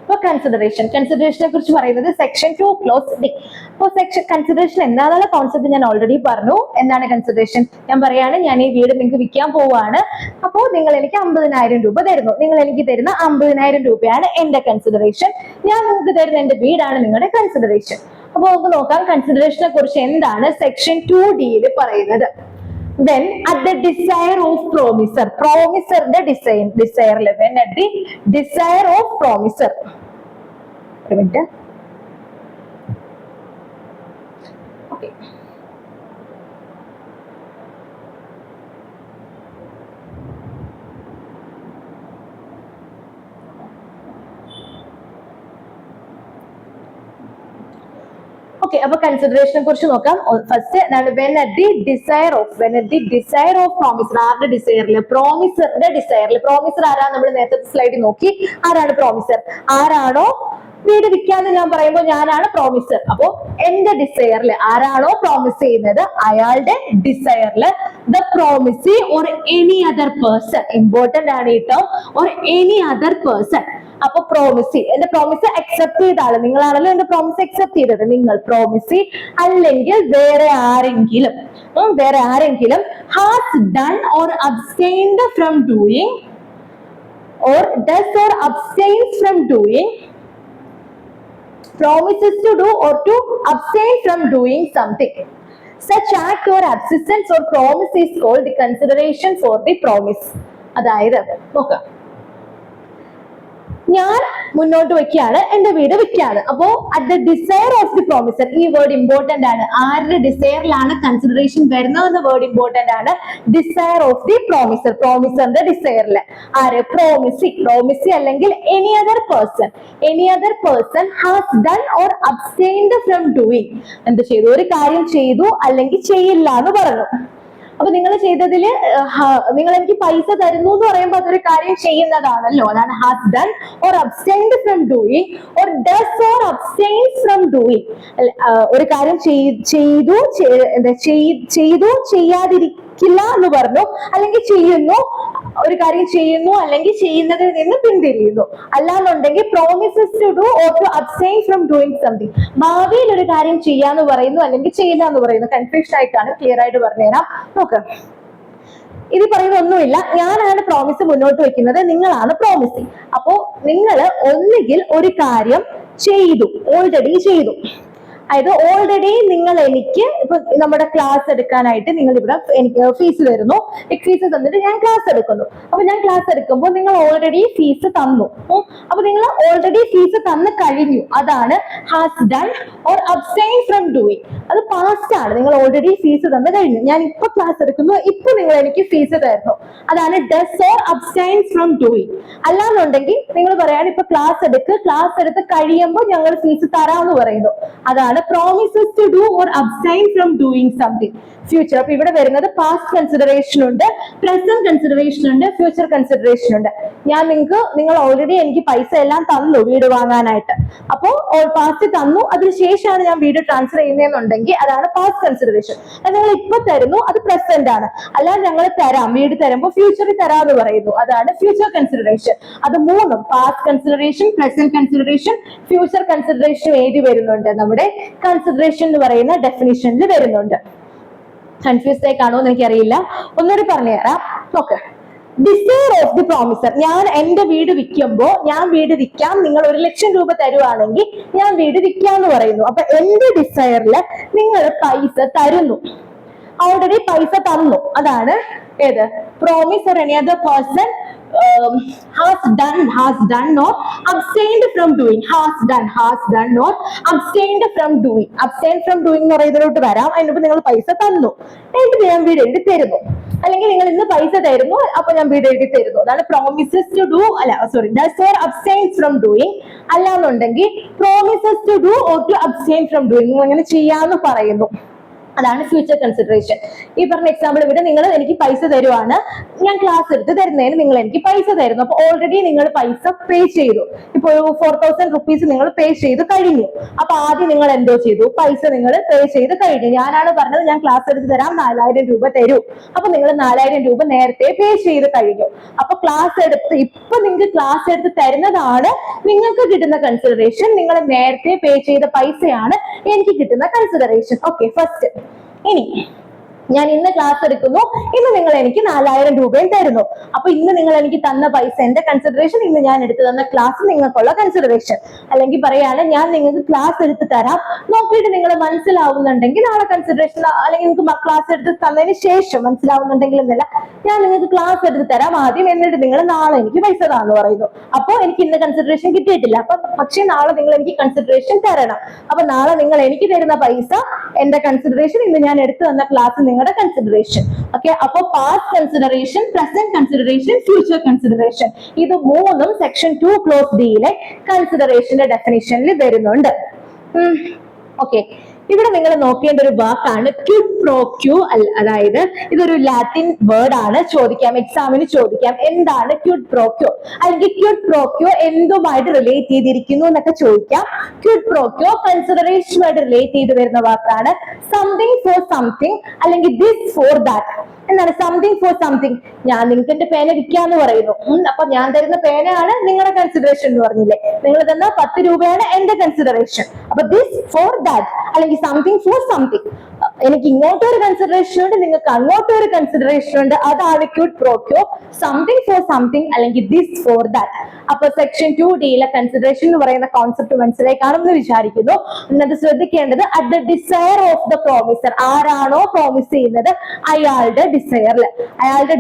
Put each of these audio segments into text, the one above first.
അപ്പൊ കൺസിഡറേഷനെ കുറിച്ച് പറയുന്നത് സെക്ഷൻ 2 ക്ലോസ് ഡി. അപ്പോൾ കൺസിഡറേഷൻ എന്താണെന്നുള്ള കോൺസെപ്റ്റ് ഞാൻ ഓൾറെഡി പറഞ്ഞു. എന്താണ് കൺസിഡറേഷൻ? ഞാൻ പറയാണ്, ഞാൻ ഈ വീട് നിങ്ങൾക്ക് വിൽക്കാൻ പോവാണ്. അപ്പോൾ നിങ്ങൾ എനിക്ക് 50,000 രൂപ തരുന്നു. നിങ്ങൾ എനിക്ക് തരുന്ന 50,000 രൂപയാണ് എന്റെ കൺസിഡറേഷൻ. ഞാൻ നിങ്ങൾക്ക് തരുന്ന എന്റെ വീടാണ് നിങ്ങളുടെ കൺസിഡറേഷൻ. അപ്പൊ നമുക്ക് നോക്കാം കൺസിഡറേഷനെ കുറിച്ച് എന്താണ് സെക്ഷൻ 2D പറയുന്നത്. Then at the desire of promisor, promisorന്റെ desire, when at the desire of promisor. ഒരു മിനിറ്റ്. Okay. ഓക്കെ, അപ്പൊ കൺസിഡറേഷനെ കുറിച്ച് നോക്കാം. First when at the desire of promisor. ആരുടെ ഡിസയറിൽ? പ്രോമിസറിന്റെ ഡിസയറിൽ. പ്രോമിസർ ആരാ? നമ്മൾ നേരത്തെ സ്ലൈഡിൽ നോക്കി. ആരാണ് പ്രോമിസർ? ആരാണോ വീട് വിൽക്കാന്ന് ഞാൻ പറയുമ്പോൾ ഞാനാണ് പ്രോമിസർ. അപ്പോ എന്റെ ഡിസയറിൽ ആരാണോ പ്രോമിസ് ചെയ്യുന്നത് അയാളുടെ ഡിസയറിൽ the promisee or any other person, important ആണ് കേട്ടോ, ഓർ എനി അതർ പേഴ്സൺ. അപ്പൊ പ്രോമിസി, എന്റെ പ്രോമിസ് അക്സെപ്റ്റ് ചെയ്ത ആള് നിങ്ങളാണല്ലോ എന്റെ പ്രോമിസ് അക്സെപ്റ്റ് ചെയ്തത്. നിങ്ങൾ പ്രോമിസി അല്ലെങ്കിൽ വേറെ ആരെങ്കിലും has done or abstained from doing or does or abstains from doing, promises to do or to abstain from doing something. Such act or absence or promise is called the consideration for the promise. അതായത് നോക്കാം, ഞാൻ മുന്നോട്ട് വെക്കുകയാണ് എന്റെ വീട് വിൽക്കാണ്. അപ്പോ at the desire of the promisor, ഈ വേർഡ് ഇമ്പോർട്ടന്റ് ആണ്. ആരുടെ ഡിസയറിലാണ് കൺസിഡറേഷൻ വരുന്നതെന്ന വേർഡ് ഇമ്പോർട്ടന്റ് ആണ്. ഡിസയർ ഓഫ് ദി പ്രോമിസർ, പ്രോമിസറിന്റെ ഡിസയറിൽ ആര്? പ്രോമിസി അല്ലെങ്കിൽ any other person has done or abstained from doing. എന്ത് ചെയ്തു? ഒരു കാര്യം ചെയ്തു അല്ലെങ്കിൽ ചെയ്യില്ല എന്ന് പറഞ്ഞു. അപ്പൊ നിങ്ങൾ ചെയ്തതില് നിങ്ങൾ എനിക്ക് പൈസ തരുന്നു എന്ന് പറയുമ്പോൾ അതൊരു കാര്യം ചെയ്യുന്നതാണല്ലോ. അതാണ് has done or abstained from doing or does or abstains from doing. ഒരു കാര്യം ചെയ്തു ചെയ്യാതിരിക്കില്ല എന്ന് പറഞ്ഞു, അല്ലെങ്കിൽ ചെയ്യുന്നു, ഒരു കാര്യം ചെയ്യുന്നു അല്ലെങ്കിൽ ചെയ്യുന്നതിൽ നിന്ന് പിന്തിരിയുന്നു. അല്ലാന്നുണ്ടെങ്കിൽ promises to do or to abstain from doing something. ഭാവിയിൽ ഒരു കാര്യം ചെയ്യാന്ന് പറയുന്നു അല്ലെങ്കിൽ ചെയ്യില്ല എന്ന് പറയുന്നു. കൺഫ്യൂഷൻ ആയിട്ടാണ്, ക്ലിയർ ആയിട്ട് പറഞ്ഞുതരാം. നോക്ക്, ഇത് പറയുന്ന ഒന്നുമില്ല. ഞാനാണ് പ്രോമിസ് മുന്നോട്ട് വെക്കുന്നത്, നിങ്ങളാണ് പ്രോമിസിങ്. അപ്പോ നിങ്ങൾ ഒന്നുകിൽ ഒരു കാര്യം ഓൾറെഡി ചെയ്തു. അതായത് ഓൾറെഡി നിങ്ങൾ എനിക്ക് ഇപ്പൊ നമ്മുടെ ക്ലാസ് എടുക്കാനായിട്ട് നിങ്ങൾ ഇവിടെ എനിക്ക് ഫീസ് തരുന്നു. ഫീസ് തന്നിട്ട് ഞാൻ ക്ലാസ് എടുക്കുന്നു. അപ്പൊ ഞാൻ ക്ലാസ് എടുക്കുമ്പോൾ നിങ്ങൾ ഓൾറെഡി ഫീസ് തന്നു. അപ്പൊ നിങ്ങൾ ഓൾറെഡി ഫീസ് തന്നു കഴിഞ്ഞു. അതാണ് has done or abstain from doing. അത് പാസ്റ്റ് ആണ്. നിങ്ങൾ ഓൾറെഡി ഫീസ് തന്നു കഴിഞ്ഞു. ഞാൻ ഇപ്പൊ ക്ലാസ് എടുക്കുന്നു, ഇപ്പൊ നിങ്ങൾ എനിക്ക് ഫീസ് തരുന്നു. അതാണ് does or abstains from doing. അല്ലാന്നുണ്ടെങ്കിൽ നിങ്ങൾ പറയാണ് ഇപ്പൊ ക്ലാസ് എടുത്ത് കഴിയുമ്പോൾ ഞങ്ങൾ ഫീസ് തരാമെന്ന് പറയുന്നു. അതാണ് promises to do or abstain from doing something. Future. അപ്പൊ ഇവിടെ വരുന്നത് പാസ്റ്റ് കൺസിഡറേഷൻ ഉണ്ട്, പ്രസന്റ് കൺസിഡറേഷൻ ഉണ്ട്, ഫ്യൂച്ചർ കൺസിഡറേഷൻ ഉണ്ട്. നിങ്ങൾ ഓൾറെഡി എനിക്ക് പൈസ എല്ലാം തന്നു വീട് വാങ്ങാനായിട്ട്. അപ്പോ പാസ്റ്റ് തന്നു, അതിനുശേഷമാണ് ഞാൻ വീട് ട്രാൻസ്ഫർ ചെയ്യുന്നതെന്നുണ്ടെങ്കിൽ അതാണ് പാസ്റ്റ് കൺസിഡറേഷൻ. നിങ്ങൾ ഇപ്പൊ തരുന്നു, അത് പ്രസന്റ് ആണ്. അല്ലാതെ ഞങ്ങൾ തരാം, വീട് തരുമ്പോൾ ഫ്യൂച്ചറിൽ തരാമെന്ന് പറയുന്നു. അതാണ് ഫ്യൂച്ചർ കൺസിഡറേഷൻ. അത് മൂന്നും past consideration, present consideration, future consideration എഴുതി വരുന്നുണ്ട്. നമ്മുടെ കൺസിഡറേഷൻ എന്ന് പറയുന്ന ഡെഫിനിഷനിൽ വരുന്നുണ്ട്. കൺഫ്യൂസ്ഡ് ആയി കാണുമോ എന്ന് എനിക്കറിയില്ല. ഒന്നുകൂടി പറഞ്ഞുതരാം. നോക്ക്, ഡിസയർ ഓഫ് ദി പ്രോമിസർ. ഞാൻ എന്റെ വീട് വിൽക്കുമ്പോൾ ഞാൻ വീട് വിൽക്കാം, നിങ്ങൾ 1,00,000 രൂപ തരുവാണെങ്കിൽ ഞാൻ വീട് വിൽക്കാന്ന് പറയുന്നു. അപ്പൊ എന്റെ ഡിസയറിൽ നിങ്ങൾ പൈസ തരുന്നു, ഓൾറെഡി പൈസ തന്നു. അതാണ് ഏത്? Promise or any other person has done or abstained from doing. has done or abstained from doing. abstain from doing എന്ന് പറയുന്നതിലോട്ട് വരാം. അതിനിപ്പോ നിങ്ങൾ പൈസ തന്നു, എന്നിട്ട് ഞാൻ വീട് എഴുതി തരുന്നു. അല്ലെങ്കിൽ നിങ്ങൾ ഇന്ന് പൈസ തരുന്നു, അപ്പൊ ഞാൻ വീട് എഴുതി തരുന്നു. അതാണ് promises to do, does or abstains from doing. അല്ലാന്നുണ്ടെങ്കിൽ promises to do or to abstain from doing. നിങ്ങൾ അങ്ങനെ ചെയ്യാന്ന് പറയുന്നു. അതാണ് ഫ്യൂച്ചർ കൺസിഡറേഷൻ. ഈ പറഞ്ഞ എക്സാമ്പിൾ ഇവിടെ നിങ്ങൾ എനിക്ക് പൈസ തരുവാണ്, ഞാൻ ക്ലാസ് എടുത്ത് തരുന്നതിന് നിങ്ങൾ എനിക്ക് പൈസ തരുന്നു. അപ്പൊ ഓൾറെഡി നിങ്ങൾ പൈസ പേ ചെയ്തു. ഇപ്പൊ 4000 റുപ്പീസ് നിങ്ങൾ പേ ചെയ്ത് കഴിഞ്ഞു. അപ്പൊ ആദ്യം നിങ്ങൾ എന്തോ ചെയ്തു, പൈസ നിങ്ങൾ പേ ചെയ്ത് കഴിഞ്ഞു. ഞാനാണ് പറഞ്ഞത് ഞാൻ ക്ലാസ് എടുത്ത് തരാം, 4000 രൂപ തരൂ. അപ്പൊ നിങ്ങൾ 4000 രൂപ നേരത്തെ പേ ചെയ്ത് കഴിഞ്ഞു. അപ്പൊ ക്ലാസ് എടുത്ത് ഇപ്പൊ നിങ്ങൾക്ക് ക്ലാസ് എടുത്ത് തരുന്നതാണ് നിങ്ങൾക്ക് കിട്ടുന്ന കൺസിഡറേഷൻ. നിങ്ങൾ നേരത്തെ പേ ചെയ്ത പൈസയാണ് എനിക്ക് കിട്ടുന്ന കൺസിഡറേഷൻ. Okay, first. ഇനി ഞാൻ ഇന്ന് ക്ലാസ് എടുക്കുന്നു, ഇന്ന് നിങ്ങൾ എനിക്ക് 4000 രൂപയും തരുന്നു. അപ്പൊ ഇന്ന് നിങ്ങൾ എനിക്ക് തന്ന പൈസ എന്റെ കൺസിഡറേഷൻ, ഇന്ന് ഞാൻ എടുത്തു തന്ന ക്ലാസ് നിങ്ങൾക്കുള്ള കൺസിഡറേഷൻ. അല്ലെങ്കിൽ പറയാണ് ഞാൻ നിങ്ങൾക്ക് ക്ലാസ് എടുത്ത് തരാം, നോക്കിയിട്ട് നിങ്ങൾ മനസ്സിലാവുന്നുണ്ടെങ്കിൽ നാളെ കൺസിഡറേഷൻ, അല്ലെങ്കിൽ നിങ്ങൾക്ക് ക്ലാസ് എടുത്ത് തന്നതിന് ശേഷം മനസ്സിലാവുന്നുണ്ടെങ്കിൽ എന്നല്ല, ഞാൻ നിങ്ങൾക്ക് ക്ലാസ് എടുത്ത് തരാം ആദ്യം, എന്നിട്ട് നിങ്ങൾ നാളെ എനിക്ക് പൈസ താന്ന് പറയുന്നു. അപ്പൊ എനിക്ക് ഇന്ന് കൺസിഡറേഷൻ കിട്ടിയിട്ടില്ല, അപ്പൊ പക്ഷേ നാളെ നിങ്ങൾ എനിക്ക് കൺസിഡറേഷൻ തരണം. അപ്പൊ നാളെ നിങ്ങൾ എനിക്ക് തരുന്ന പൈസ എന്റെ കൺസിഡറേഷൻ, ഇന്ന് ഞാൻ എടുത്തു തന്ന ക്ലാസ് നിങ്ങളുടെ കൺസിഡറേഷൻ. ഓക്കെ, അപ്പൊ past consideration, present consideration, future consideration, ഇത് മൂന്നും സെക്ഷൻ 2 ക്ലോസ് ഡിയിലെ കൺസിഡറേഷന്റെ ഡെഫിനിഷനിൽ വരുന്നുണ്ട്. ഓക്കെ, ഇവിടെ നിങ്ങൾ നോക്കേണ്ട ഒരു വാക്കാണ് ക്വിഡ് പ്രോ ക്യൂ. അതായത് ഇതൊരു ലാറ്റിൻ വേർഡ് ആണ്. ചോദിക്കാം, എക്സാമിന് ചോദിക്കാം, എന്താണ് ക്വിഡ് പ്രോ ക്യൂ, അല്ലെങ്കിൽ ക്വിഡ് പ്രോ ക്യൂ എന്തുമായിട്ട് റിലേറ്റ് ചെയ്തിരിക്കുന്നു എന്നൊക്കെ ചോദിക്കാം. ക്വിഡ് പ്രോ ക്യൂ കൺസിഡറേഷനുമായിട്ട് റിലേറ്റ് ചെയ്ത് വരുന്ന വാക്കാണ്. സംതിങ് ഫോർ സംതിങ്, അല്ലെങ്കിൽ ദിസ് ഫോർ ദാറ്റ്. എന്താണ് സംതിങ് ഫോർ സംതിങ്? ഞാൻ നിങ്ങൾക്ക് എന്റെ പേന വിൽക്കാന്ന് പറയുന്നു. അപ്പൊ ഞാൻ തരുന്ന പേനയാണ് നിങ്ങളുടെ കൺസിഡറേഷൻ എന്ന് പറഞ്ഞില്ലേ. നിങ്ങൾ തന്ന 10 രൂപയാണ് എന്റെ കൺസിഡറേഷൻ. അപ്പൊ ദിസ് ഫോർ ദാറ്റ്, അല്ലെങ്കിൽ സംതിങ് ഫോർ സംതിങ്. എനിക്ക് ഇങ്ങോട്ടൊരു കൺസിഡറേഷൻ ഉണ്ട്, നിങ്ങൾക്ക് അങ്ങോട്ടൊരു കൺസിഡറേഷൻ ഉണ്ട്. അതാണ് quid pro quo. Something for something, അല്ലെങ്കിൽ ദിസ് ഫോർ ദാറ്റ്. അപ്പൊ സെക്ഷൻ 2 ഡിയിലെ കൺസിഡറേഷൻ എന്ന് പറയുന്ന കോൺസെപ്റ്റ് മനസ്സിലായി കാണുമെന്ന് വിചാരിക്കുന്നു. എന്നത് ശ്രദ്ധിക്കേണ്ടത്, at the desire of the promisor. ആരാണോ പ്രോമിസ് ചെയ്യുന്നത് അയാളുടെ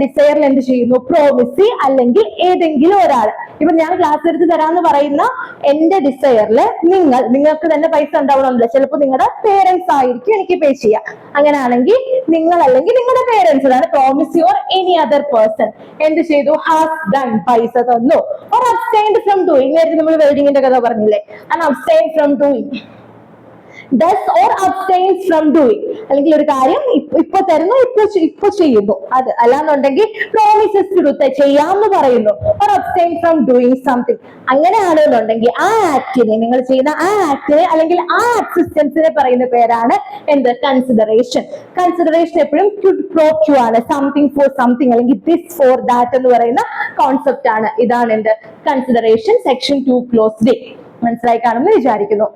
ഡിസയറിൽ എന്ത് ചെയ്യുന്നു? പ്രോമിസി അല്ലെങ്കിൽ ഏതെങ്കിലും ഒരാൾ. ഇപ്പൊ ഞാൻ ക്ലാസ് എടുത്ത് തരാന്ന് പറയുന്ന എന്റെ ഡിസയറിൽ നിങ്ങൾക്ക് തന്നെ പൈസ ഉണ്ടാവണമെന്നില്ല. ചിലപ്പോൾ നിങ്ങളുടെ പേരൻസ് ആയിരിക്കും എനിക്ക് പേ ചെയ്യുക. അങ്ങനെയാണെങ്കിൽ നിങ്ങൾ അല്ലെങ്കിൽ നിങ്ങളുടെ പേരൻസ് ആണ് promise your any other person എന്ത് ചെയ്തു? ഹാസ് ഡൺ, പൈസ തന്നു. Or abstained from doing. നേരത്തെ നമ്മൾ വെഡിങ്ങിന്റെ കഥ പറഞ്ഞില്ലേ, and abstain from doing. does or abstains from doing. അല്ലെങ്കിൽ ഒരു കാര്യം ഇപ്പൊ തരുന്നു, ഇപ്പൊ ചെയ്യുന്നു. അത് അല്ലാന്നുണ്ടെങ്കിൽ promises to do, ചെയ്യാമെന്ന് പറയുന്നു. or abstain from doing something. അങ്ങനെയാണെന്നുണ്ടെങ്കിൽ ആ ആക്ടിനെ, നിങ്ങൾ ചെയ്യുന്ന ആ ആക്ടിനെ അല്ലെങ്കിൽ ആ അസിസ്റ്റൻസിനെ പറയുന്ന പേരാണ് എന്ത്? കൺസിഡറേഷൻ. കൺസിഡറേഷൻ എപ്പോഴും ക്വിഡ് പ്രോ ക്വോ ആണ്. സംതിങ് ഫോർ സംതിങ് അല്ലെങ്കിൽ ദിസ് ഫോർ ദാറ്റ് എന്ന് പറയുന്ന കോൺസെപ്റ്റ് ആണ്. ഇതാണ് എന്ത്? കൺസിഡറേഷൻ. Section 2 close D. മനസ്സിലായി കാണുമെന്ന് വിചാരിക്കുന്നു.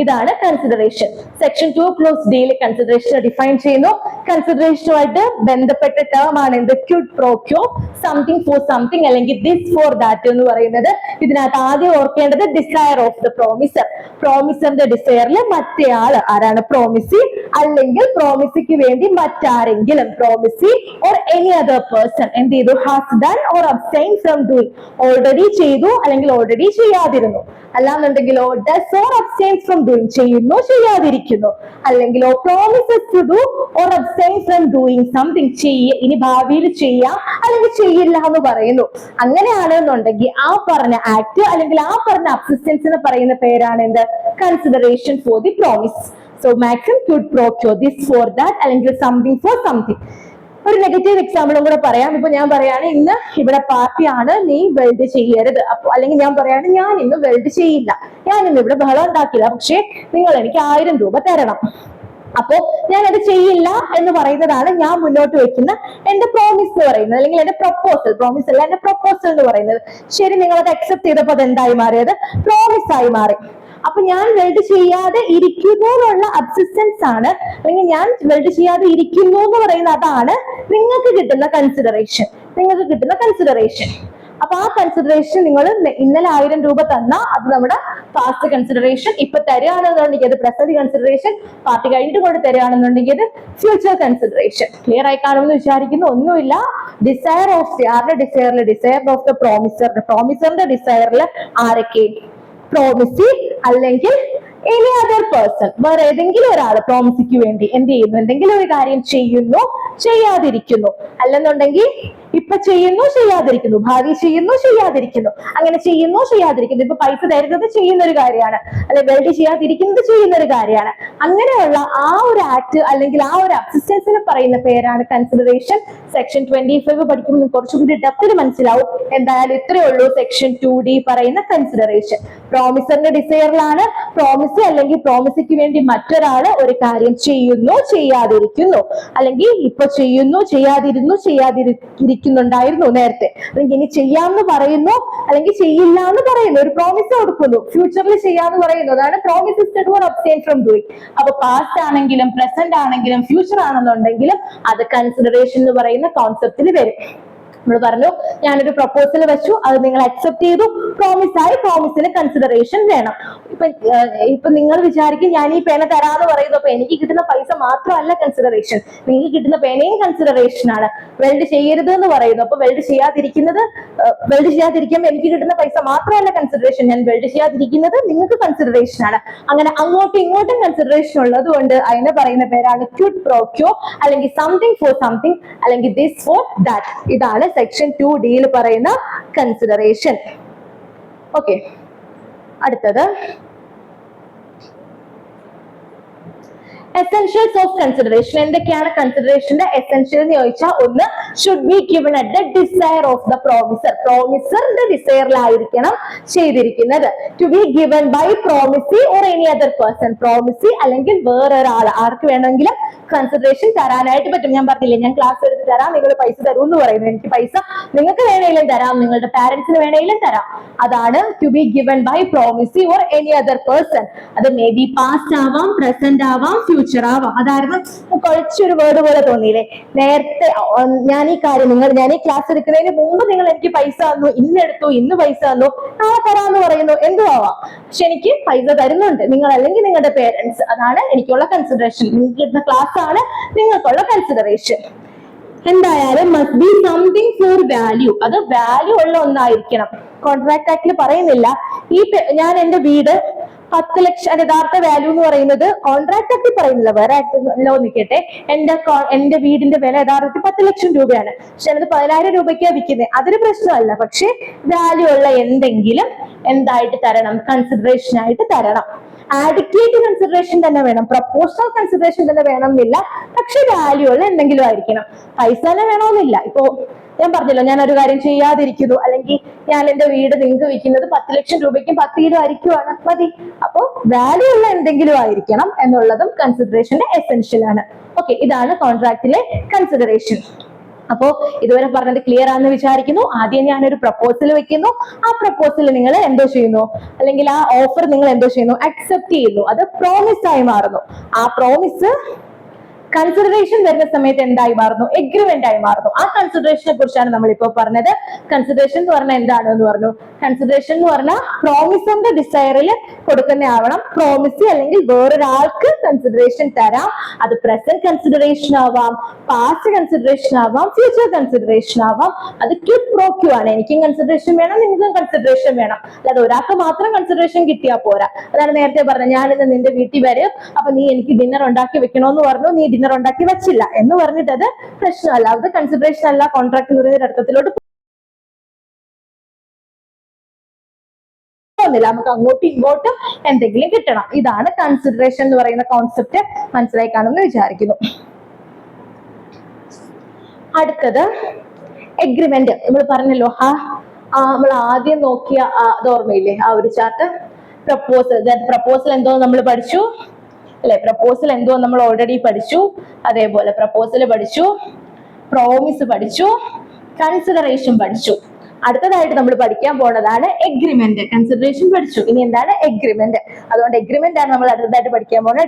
ഇതാണ് കൺസിഡറേഷൻ. സെക്ഷൻ 2 ക്ലോസ് ഡിയിൽ കൺസിഡറേഷൻ ഡിഫൈൻ ചെയ്യുന്നു. കൺസിഡറേഷനുമായിട്ട് ബന്ധപ്പെട്ട ടേം ആണ് എന്ത്? Kwid pro quo. Something for something അല്ലെങ്കിൽ ദിസ് ഫോർ ദാറ്റ് എന്ന് പറയുന്നത്. ഇതിനകത്ത് ആദ്യം ഓർക്കേണ്ടത് ഡിസയർ ഓഫ് ദ പ്രോമിസർ. പ്രോമിസറിന്റെ ഡിസയറിൽ മറ്റേ ആള് ആരാണ്? പ്രോമിസി അല്ലെങ്കിൽ പ്രോമിസിക്ക് വേണ്ടി മറ്റാരെങ്കിലും, promisee or any other person എന്ത് ചെയ്തു? Has done or abstain from doing. Already ചെയ്തു അല്ലെങ്കിൽ ഓൾറെഡി ചെയ്യാതിരുന്നു. അല്ലാന്നുണ്ടെങ്കിലോ does or abstains from doing, ചെയ്യുന്നു ചെയ്യാതിരിക്കുന്നു. അല്ലെങ്കിലോ promises to do or abstain from doing something, ഇനി ഭാവിയിൽ ചെയ്യാം അല്ലെങ്കിൽ ചെയ്യില്ല എന്ന് പറയുന്നു. അങ്ങനെയാണെന്നുണ്ടെങ്കിൽ ആ പറഞ്ഞ ആക്ട് അല്ലെങ്കിൽ ആ പറഞ്ഞ അസിസ്റ്റൻസിന് പറയുന്ന പേരാണ് എന്ത്? Consideration for the promise. So maximum Kwid pro quo, this for that അല്ലെങ്കിൽ സംതിങ് ഫോർ സംതിങ്. ഒരു നെഗറ്റീവ് എക്സാമ്പിളും കൂടെ പറയാം. ഇപ്പൊ ഞാൻ പറയാണ് ഇന്ന് ഇവിടെ പാർട്ടിയാണ്, നീ വെൽഡ് ചെയ്യരുത്. അപ്പൊ അല്ലെങ്കിൽ ഞാൻ പറയാണ് ഞാൻ ഇന്ന് വെൽഡ് ചെയ്യില്ല, ഞാൻ ഇന്ന് ഇവിടെ ബഹളം ഉണ്ടാക്കില്ല, പക്ഷെ നിങ്ങൾ എനിക്ക് 1000 രൂപ തരണം. അപ്പോ ഞാൻ അത് ചെയ്യില്ല എന്ന് പറയുന്നതാണ് ഞാൻ മുന്നോട്ട് വെക്കുന്ന എന്റെ പ്രോമിസ് എന്ന് പറയുന്നത്, അല്ലെങ്കിൽ എന്റെ പ്രൊപ്പോസൽ. പ്രോമിസ് അല്ല, എന്റെ പ്രൊപ്പോസൽ എന്ന് പറയുന്നത്. ശരി, നിങ്ങൾ അത് അക്സെപ്റ്റ് ചെയ്തപ്പോൾ അത് എന്തായി മാറിയത്? പ്രോമിസ് ആയി മാറി. അപ്പൊ ഞാൻ വെൽഡ് ചെയ്യാതെ ഇരിക്കുന്നു എന്നുള്ള അബ്സിസ്റ്റൻസ് ആണ്, അല്ലെങ്കിൽ ഞാൻ വെൽഡ് ചെയ്യാതെ ഇരിക്കുന്നു എന്ന് പറയുന്ന അതാണ് നിങ്ങൾക്ക് കിട്ടുന്ന കൺസിഡറേഷൻ. അപ്പൊ ആ കൺസിഡറേഷൻ നിങ്ങൾ ഇന്നലെ 1000 രൂപ തന്ന അത് നമ്മുടെ പാസ്റ്റ് കൺസിഡറേഷൻ. ഇപ്പൊ തരികയാണെന്നുണ്ടെങ്കിൽ അത് പ്രസന്റ് കൺസിഡറേഷൻ. പാർട്ടി കഴിഞ്ഞിട്ട് കൊണ്ട് തരികയാണെന്നുണ്ടെങ്കിൽ അത് ഫ്യൂച്ചർ കൺസിഡറേഷൻ. ക്ലിയർ ആയി കാണുമെന്ന് വിചാരിക്കുന്നു. ഒന്നുമില്ല, ഡിസയർ ഓഫ് ആരുടെ ഡിസയറിൽ? ഡിസയർ ഓഫ് ദ പ്രോമിസറിന്റെ ഡിസയറിൽ ആരൊക്കെ? പ്രോമിസി അല്ലെങ്കിൽ എനി അതർ പേഴ്സൺ, വേറെ ഏതെങ്കിലും ഒരാൾ പ്രോമിസിക്ക് വേണ്ടി എന്ത് ചെയ്യുന്നു? എന്തെങ്കിലും ഒരു കാര്യം ചെയ്യുന്നു, ചെയ്യാതിരിക്കുന്നു. അല്ലെന്നുണ്ടെങ്കിൽ ഇപ്പൊ ചെയ്യുന്നു, ചെയ്യാതിരിക്കുന്നു. ഭാവി ചെയ്യുന്നു, ചെയ്യാതിരിക്കുന്നു. അങ്ങനെ ചെയ്യുന്നു, ചെയ്യാതിരിക്കുന്നു. ഇപ്പൊ പൈസ തരുന്നത് ചെയ്യുന്ന ഒരു കാര്യമാണ്, അല്ലെ വെൽഡ് ചെയ്യാതിരിക്കുന്നത് ചെയ്യുന്ന ഒരു കാര്യമാണ്. അങ്ങനെയുള്ള ആ ഒരു ആക്ട് അല്ലെങ്കിൽ ആ ഒരു അസിസ്റ്റൻസിന് പറയുന്ന പേരാണ് കൺസിഡറേഷൻ. സെക്ഷൻ 25 പഠിക്കുമ്പോൾ കുറച്ചുകൂടി ഡെപ്തിൽ മനസ്സിലാവും. എന്തായാലും ഇത്രയേ ഉള്ളൂ സെക്ഷൻ 2D പറയുന്ന കൺസിഡറേഷൻ. പ്രോമിസറിന്റെ ഡിസയറിലാണ് പ്രോമിസ് അല്ലെങ്കിൽ പ്രോമിസിക്ക് വേണ്ടി മറ്റൊരാള് ഒരു കാര്യം ചെയ്യുന്നു, ചെയ്യാതിരിക്കുന്നു, അല്ലെങ്കിൽ ഇപ്പൊ ചെയ്യുന്നു, ചെയ്യാതിരിക്കുന്നുണ്ടായിരുന്നു നേരത്തെ, അല്ലെങ്കിൽ ഇനി ചെയ്യാമെന്ന് പറയുന്നു, അല്ലെങ്കിൽ ചെയ്യില്ല എന്ന് പറയുന്നു, ഒരു പ്രോമിസ് കൊടുക്കുന്നു, ഫ്യൂച്ചറിൽ ചെയ്യാന്ന് പറയുന്നു. അതാണ് promises to abstain from doing. അപ്പൊ പാസ്റ്റ് ആണെങ്കിലും പ്രസന്റ് ആണെങ്കിലും ഫ്യൂച്ചർ ആണെന്നുണ്ടെങ്കിലും അത് കൺസിഡറേഷൻ എന്ന് പറയുന്ന കോൺസെപ്റ്റിൽ വരും. നമ്മൾ പറഞ്ഞു ഞാനൊരു പ്രപ്പോസൽ വെച്ചു, അത് നിങ്ങൾ അക്സെപ്റ്റ് ചെയ്തു, പ്രോമിസ് ആയി, പ്രോമിസിന് കൺസിഡറേഷൻ വേണം. ഇപ്പൊ നിങ്ങൾ വിചാരിക്കും ഞാൻ ഈ പേന തരാന്ന് പറയുന്നു, അപ്പൊ എനിക്ക് കിട്ടുന്ന പൈസ മാത്രമല്ല കൺസിഡറേഷൻ, നിങ്ങൾക്ക് കിട്ടുന്ന പേനയും കൺസിഡറേഷൻ ആണ്. വെൽഡ് ചെയ്യരുത് എന്ന് പറയുന്നു, അപ്പൊ വെൽഡ് ചെയ്യാതിരിക്കുമ്പോൾ എനിക്ക് കിട്ടുന്ന പൈസ മാത്രമല്ല കൺസിഡറേഷൻ, ഞാൻ വെൽഡ് ചെയ്യാതിരിക്കുന്നത് നിങ്ങൾക്ക് കൺസിഡറേഷൻ ആണ്. അങ്ങനെ അങ്ങോട്ടും ഇങ്ങോട്ടും കൺസിഡറേഷൻ ഉള്ളത് കൊണ്ട് അതിനെ പറയുന്ന പേരാണ് ക്വിഡ് പ്രോ ക്വോ, അല്ലെങ്കിൽ സംതിങ് ഫോർ സംതിങ്, അല്ലെങ്കിൽ ദിസ് ഫോർ ദാറ്റ്. ഇതാണ് സെക്ഷൻ 2D പറയുന്ന കൺസിഡറേഷൻ. ഓക്കെ, അടുത്തത് എസെൻഷ്യൽസ് ഓഫ് കൺസിഡറേഷൻ. എന്തൊക്കെയാണ് കൺസിഡറേഷന്റെ എസെൻഷ്യൽ എന്ന് ചോദിച്ചാൽ, ഒന്ന്, should be given at the desire of the promisor. പ്രോമിസറിന്റെ ഡിസയറിലായിരിക്കണം ചെയ്തിരിക്കുന്നത്. To be given by promisee or any other person. പ്രോമിസി അല്ലെങ്കിൽ വേറൊരാൾ, ആർക്ക് വേണമെങ്കിലും കൺസിഡറേഷൻ തരാനായിട്ട് പറ്റും. ഞാൻ പറഞ്ഞില്ലേ, ഞാൻ ക്ലാസ് എടുത്ത് തരാം, നിങ്ങൾ പൈസ തരൂ എന്ന് പറയുന്നു. എനിക്ക് പൈസ നിങ്ങൾക്ക് വേണമെങ്കിലും തരാം, നിങ്ങളുടെ പാരന്റ്സിന് വേണമെങ്കിലും തരാം. അതാണ് to be given by promisee or any other person. അത് മേ ബി പാസ്റ്റ് ആവാം, പ്രസന്റ് ആവാം, ഫ്യൂച്ചർ ആവാം. അതായിരുന്നു കുറച്ചൊരു വേർഡ് പോലെ തോന്നിയില്ലേ നേരത്തെ. ഞാൻ ഈ ക്ലാസ് എടുക്കുന്നതിന് മുമ്പ് നിങ്ങൾ എനിക്ക് പൈസ തന്നു, ഇന്നെടുത്തു, ഇന്ന് പൈസ തന്നു, നാളെ തരാന്ന് പറയുന്നു, എന്തും ആവാം. പക്ഷെ എനിക്ക് പൈസ തരുന്നുണ്ട് നിങ്ങൾ, അല്ലെങ്കിൽ നിങ്ങളുടെ പേരൻസ്. അതാണ് എനിക്കുള്ള കൺസിഡറേഷൻ. നിങ്ങൾക്ക് കിട്ടുന്ന ക്ലാസ് ആണ് നിങ്ങൾക്കുള്ള കൺസിഡറേഷൻ. എന്തായാലും must be something for value. അത് വാല്യൂ ഉള്ള ഒന്നായിരിക്കണം. കോൺട്രാക്ട് ആക്ടിൽ പറയുന്നില്ല ഞാൻ എന്റെ വീട് 10 ലക്ഷം, യഥാർത്ഥ വാല്യൂ എന്ന് പറയുന്നത് കോൺട്രാക്ട് ആക്ടിൽ പറയുന്നില്ല, വേറെ ലോ നിൽക്കട്ടെ, എന്റെ വീടിന്റെ വില യഥാർത്ഥത്തിൽ 10 ലക്ഷം രൂപയാണ്, പക്ഷെ അത് 10,000 രൂപയ്ക്കാണ് വിൽക്കുന്നത്. അതൊരു പ്രശ്നമല്ല. പക്ഷെ വാല്യൂ ഉള്ള എന്തെങ്കിലും എന്തായിട്ട് തരണം, കൺസിഡറേഷൻ ആയിട്ട് തരണം. ആഡിക്വേറ്റ് കൺസിഡറേഷൻ തന്നെ വേണം, പ്രപ്പോസൽ കൺസിഡറേഷൻ തന്നെ വേണമെന്നില്ല, പക്ഷെ വാല്യൂ ഉള്ള എന്തെങ്കിലും ആയിരിക്കണം. പൈസ തന്നെ വേണമെന്നില്ല. ഇപ്പോ ഞാൻ പറഞ്ഞല്ലോ, ഞാൻ ഒരു കാര്യം ചെയ്യാതിരിക്കുന്നു, അല്ലെങ്കിൽ ഞാൻ എന്റെ വീട് നിങ്ങൾക്ക് വിൽക്കുന്നത് 10 ലക്ഷം രൂപയ്ക്കും 10 കിലോ അരിക്കുവാണ്, മതി. അപ്പോ വാല്യൂ ഉള്ള എന്തെങ്കിലും ആയിരിക്കണം എന്നുള്ളതും കൺസിഡറേഷന്റെ എസെൻഷ്യൽ ആണ്. ഓക്കെ, ഇതാണ് കോൺട്രാക്റ്റിലെ കൺസിഡറേഷൻ. അപ്പോ ഇതുവരെ പറഞ്ഞത് ക്ലിയർ ആണെന്ന് വിചാരിക്കുന്നു. ആദ്യം ഞാനൊരു പ്രപ്പോസൽ വെക്കുന്നു, ആ പ്രപ്പോസൽ നിങ്ങൾ എന്തോ ചെയ്യുന്നു, അല്ലെങ്കിൽ ആ ഓഫർ നിങ്ങൾ എന്തോ ചെയ്യുന്നു, അക്സെപ്റ്റ് ചെയ്യുന്നു. അത് പ്രോമിസ് ആയി മാറുന്നു. ആ പ്രോമിസ് കൺസിഡറേഷൻ വരുന്ന സമയത്ത് എന്തായി മാറുന്നു, എഗ്രിമെന്റ് ആയി മാറുന്നു. ആ കൺസിഡറേഷനെ കുറിച്ചാണ് നമ്മളിപ്പോ പറഞ്ഞത്. കൺസിഡറേഷൻ എന്ന് പറഞ്ഞാൽ എന്താണെന്ന് പറഞ്ഞു. കൺസിഡറേഷൻ എന്ന് പറഞ്ഞാൽ പ്രോമിസിന്റെ ഡിസയറിൽ കൊടുക്കുന്ന ആവണം. പ്രോമിസ് അല്ലെങ്കിൽ വേറൊരാൾക്ക് കൺസിഡറേഷൻ തരാം. അത് പ്രസന്റ് കൺസിഡറേഷൻ ആവാം, പാസ്റ്റ് കൺസിഡറേഷൻ ആവാം, ഫ്യൂച്ചർ കൺസിഡറേഷൻ ആവാം. അത് ക്വിഡ് പ്രോ ക്വോ ആണ്. എനിക്കും കൺസിഡറേഷൻ വേണം, നിങ്ങൾക്കും കൺസിഡറേഷൻ വേണം. അല്ലാതെ ഒരാൾക്ക് മാത്രം കൺസിഡറേഷൻ കിട്ടിയാൽ പോരാ. അതാണ് നേരത്തെ പറഞ്ഞത്, ഞാനിന്ന് നിന്റെ വീട്ടിൽ വരും, അപ്പൊ നീ എനിക്ക് ഡിന്നർ ഉണ്ടാക്കി വെക്കണമെന്ന് പറഞ്ഞു, നീ ഡിന്നർ ഉണ്ടാക്കി വെച്ചില്ല എന്ന് പറഞ്ഞിട്ട് അത് പ്രശ്നമല്ല. അത് കൺസിഡറേഷൻ അല്ല, കോൺട്രാക്ട് എന്ന് പറയുന്ന അർത്ഥത്തിലോട്ട് നമുക്ക് അങ്ങോട്ടും ഇങ്ങോട്ടും എന്തെങ്കിലും കിട്ടണം. ഇതാണ് കൺസിഡറേഷൻ എന്ന് പറയുന്ന കോൺസെപ്റ്റ്. മനസ്സിലായി കാണുമെന്ന് വിചാരിക്കുന്നു. അടുത്തത് എഗ്രിമെന്റ്. നമ്മൾ പറഞ്ഞല്ലോ, നമ്മൾ ആദ്യം നോക്കിയ അത് ഓർമ്മയില്ലേ, ആ ഒരു ചാർട്ട്. പ്രപ്പോസൽ എന്തോ നമ്മൾ പഠിച്ചു അല്ലെ, പ്രപ്പോസൽ എന്തോ നമ്മൾ ഓൾറെഡി പഠിച്ചു. അതേപോലെ പ്രപ്പോസൽ പഠിച്ചു, പ്രോമിസ് പഠിച്ചു, കൺസിഡറേഷൻ പഠിച്ചു. അടുത്തതായിട്ട് നമ്മൾ പഠിക്കാൻ പോകുന്നതാണ് എഗ്രിമെന്റ്. കൺസിഡറേഷൻ പഠിച്ചു, ഇനി എന്താണ് എഗ്രിമെന്റ്. അതുകൊണ്ട് എഗ്രിമെന്റ് ആണ് നമ്മൾ അടുത്തതായിട്ട് പഠിക്കാൻ പോകുന്ന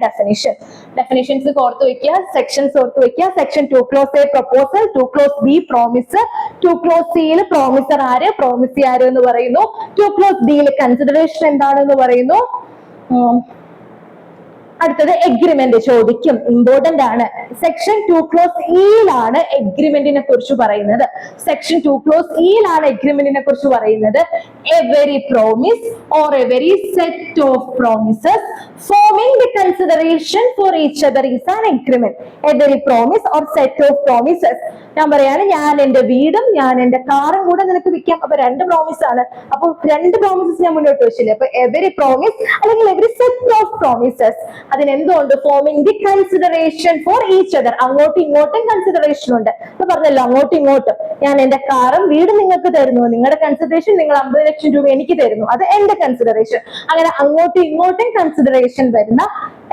ഡെഫിനിഷൻസ് ഓർത്ത് വെക്കുക, സെക്ഷൻസ് ഓർത്ത് വെക്കുക. Section 2 clause A proposal, 2 clause B promise, 2 clause C promisor ആര്, പ്രോമിസി ആര് എന്ന് പറയുന്നു. 2 clause D കൺസിഡറേഷൻ എന്താണെന്ന് പറയുന്നു. അടുത്തത് എഗ്രിമെന്റ് ചോദിക്കും, ഇമ്പോർട്ടന്റ് ആണ്. സെക്ഷൻ 2 clause E എഗ്രിമെന്റിനെ കുറിച്ച് പറയുന്നത്. സെക്ഷൻ 2 clause E എഗ്രിമെന്റിനെ കുറിച്ച് പറയുന്നത്. Every promise or every set of promises forming the consideration for each other is an agreement. Every promise or set of promises. ഞാൻ പറയാണ്, ഞാൻ എന്റെ വീടും ഞാൻ എന്റെ കാറും കൂടെ നിനക്ക് വിൽക്കാം. അപ്പൊ 2 പ്രോമിസ് ആണ്. അപ്പൊ 2 പ്രോമിസസ് ഞാൻ മുന്നോട്ട് വെച്ചില്ലേ. അപ്പൊ എവരി പ്രോമിസ് അല്ലെങ്കിൽ എവരി സെറ്റ് ഓഫ് പ്രോമിസസ് അതിനെന്തുകൊണ്ട് forming the consideration for each other, അങ്ങോട്ടും ഇങ്ങോട്ടും കൺസിഡറേഷൻ ഉണ്ട്. അപ്പൊ പറഞ്ഞല്ലോ അങ്ങോട്ടും ഇങ്ങോട്ടും, ഞാൻ എന്റെ കാറും വീട് നിങ്ങൾക്ക് തരുന്നു, നിങ്ങളുടെ കൺസിഡറേഷൻ നിങ്ങൾ 50 ലക്ഷം രൂപ എനിക്ക് തരുന്നു, അത് എന്റെ കൺസിഡറേഷൻ. അങ്ങനെ അങ്ങോട്ടും ഇങ്ങോട്ടും കൺസിഡറേഷൻ വരുന്ന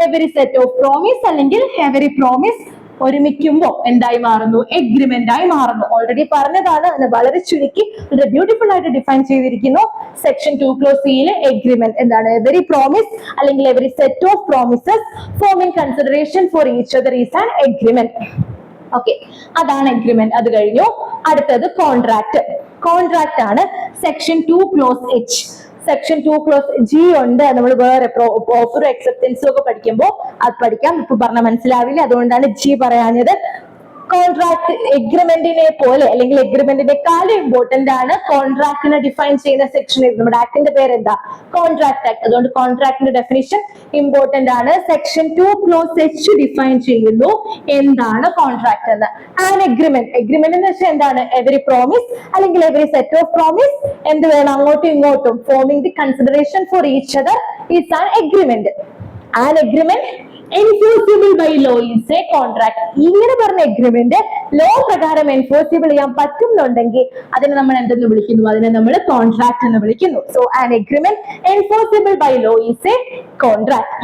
എവരി സെറ്റ് ഓഫ് പ്രോമിസ് അല്ലെങ്കിൽ എവരി പ്രോമിസ് ഒരുമിക്കുമ്പോ എന്തായി മാറുന്നു? എഗ്രിമെന്റ് ആയി മാറുന്നു. ഓൾറെഡി പറഞ്ഞതാണ്, അത് വളരെ ചുരുക്കി വളരെ ബ്യൂട്ടിഫുൾ ആയിട്ട് ഡിഫൈൻ ചെയ്തിരിക്കുന്നു. സെക്ഷൻ 2 ക്ലോസ് സിയിലെ എഗ്രിമെന്റ് എന്താണ്? എവരി പ്രോമിസ് അല്ലെങ്കിൽ every set of promises forming consideration for each other is an agreement. Okay, അതാണ് എഗ്രിമെന്റ്. അത് കഴിഞ്ഞു. അടുത്തത് കോൺട്രാക്ട്. കോൺട്രാക്ട് ആണ് section 2 clause H. Section 2 clause G ഉണ്ട്, നമ്മൾ വേറെ ഓഫറും അക്സെപ്റ്റൻസും ഒക്കെ പഠിക്കുമ്പോൾ അത് പഠിക്കാം. ഇപ്പൊ പറഞ്ഞാൽ മനസ്സിലാവില്ല, അതുകൊണ്ടാണ് ജി പറയാഞ്ഞത്. കോൺട്രാക്ട് എഗ്രിമെന്റിനെ പോലെ അല്ലെങ്കിൽ എഗ്രിമെന്റിനെക്കാളും ഇമ്പോർട്ടന്റ് ആണ് കോൺട്രാക്ടിനെ ഡിഫൈൻ ചെയ്യുന്ന സെക്ഷൻ. നമ്മുടെ ആക്ടിന്റെ പേര് എന്താ? Contract act. അതുകൊണ്ട് കോൺട്രാക്ടിന്റെ ഡെഫിനിഷൻ ഇമ്പോർട്ടന്റ് ആണ്. സെക്ഷൻ 2 ക്ലോസ് എച്ച് ഡിഫൈൻ ചെയ്യുന്നു എന്താണ് കോൺട്രാക്ട് എന്ന്. ആൻ എഗ്രിമെന്റ്, എഗ്രിമെന്റ് എന്ന് വെച്ചാൽ എന്താണ്? എവരി പ്രോമിസ് അല്ലെങ്കിൽ എവരി സെറ്റ് ഓഫ് പ്രോമിസ് എന്ത് വേണം? അങ്ങോട്ടും ഇങ്ങോട്ടും forming the consideration for each other is an agreement. An agreement enforceable by law is a contract. ഇങ്ങനെ പറഞ്ഞ എഗ്രിമെന്റ് ലോ പ്രകാരം എൻഫോഴ്സിബിൾ ചെയ്യാൻ പറ്റുന്നുണ്ടെങ്കിൽ അതിനെ നമ്മൾ എന്തെന്ന് വിളിക്കുന്നു? അതിനെ നമ്മൾ കോൺട്രാക്ട് എന്ന് വിളിക്കുന്നു. So an agreement enforceable by law is a contract.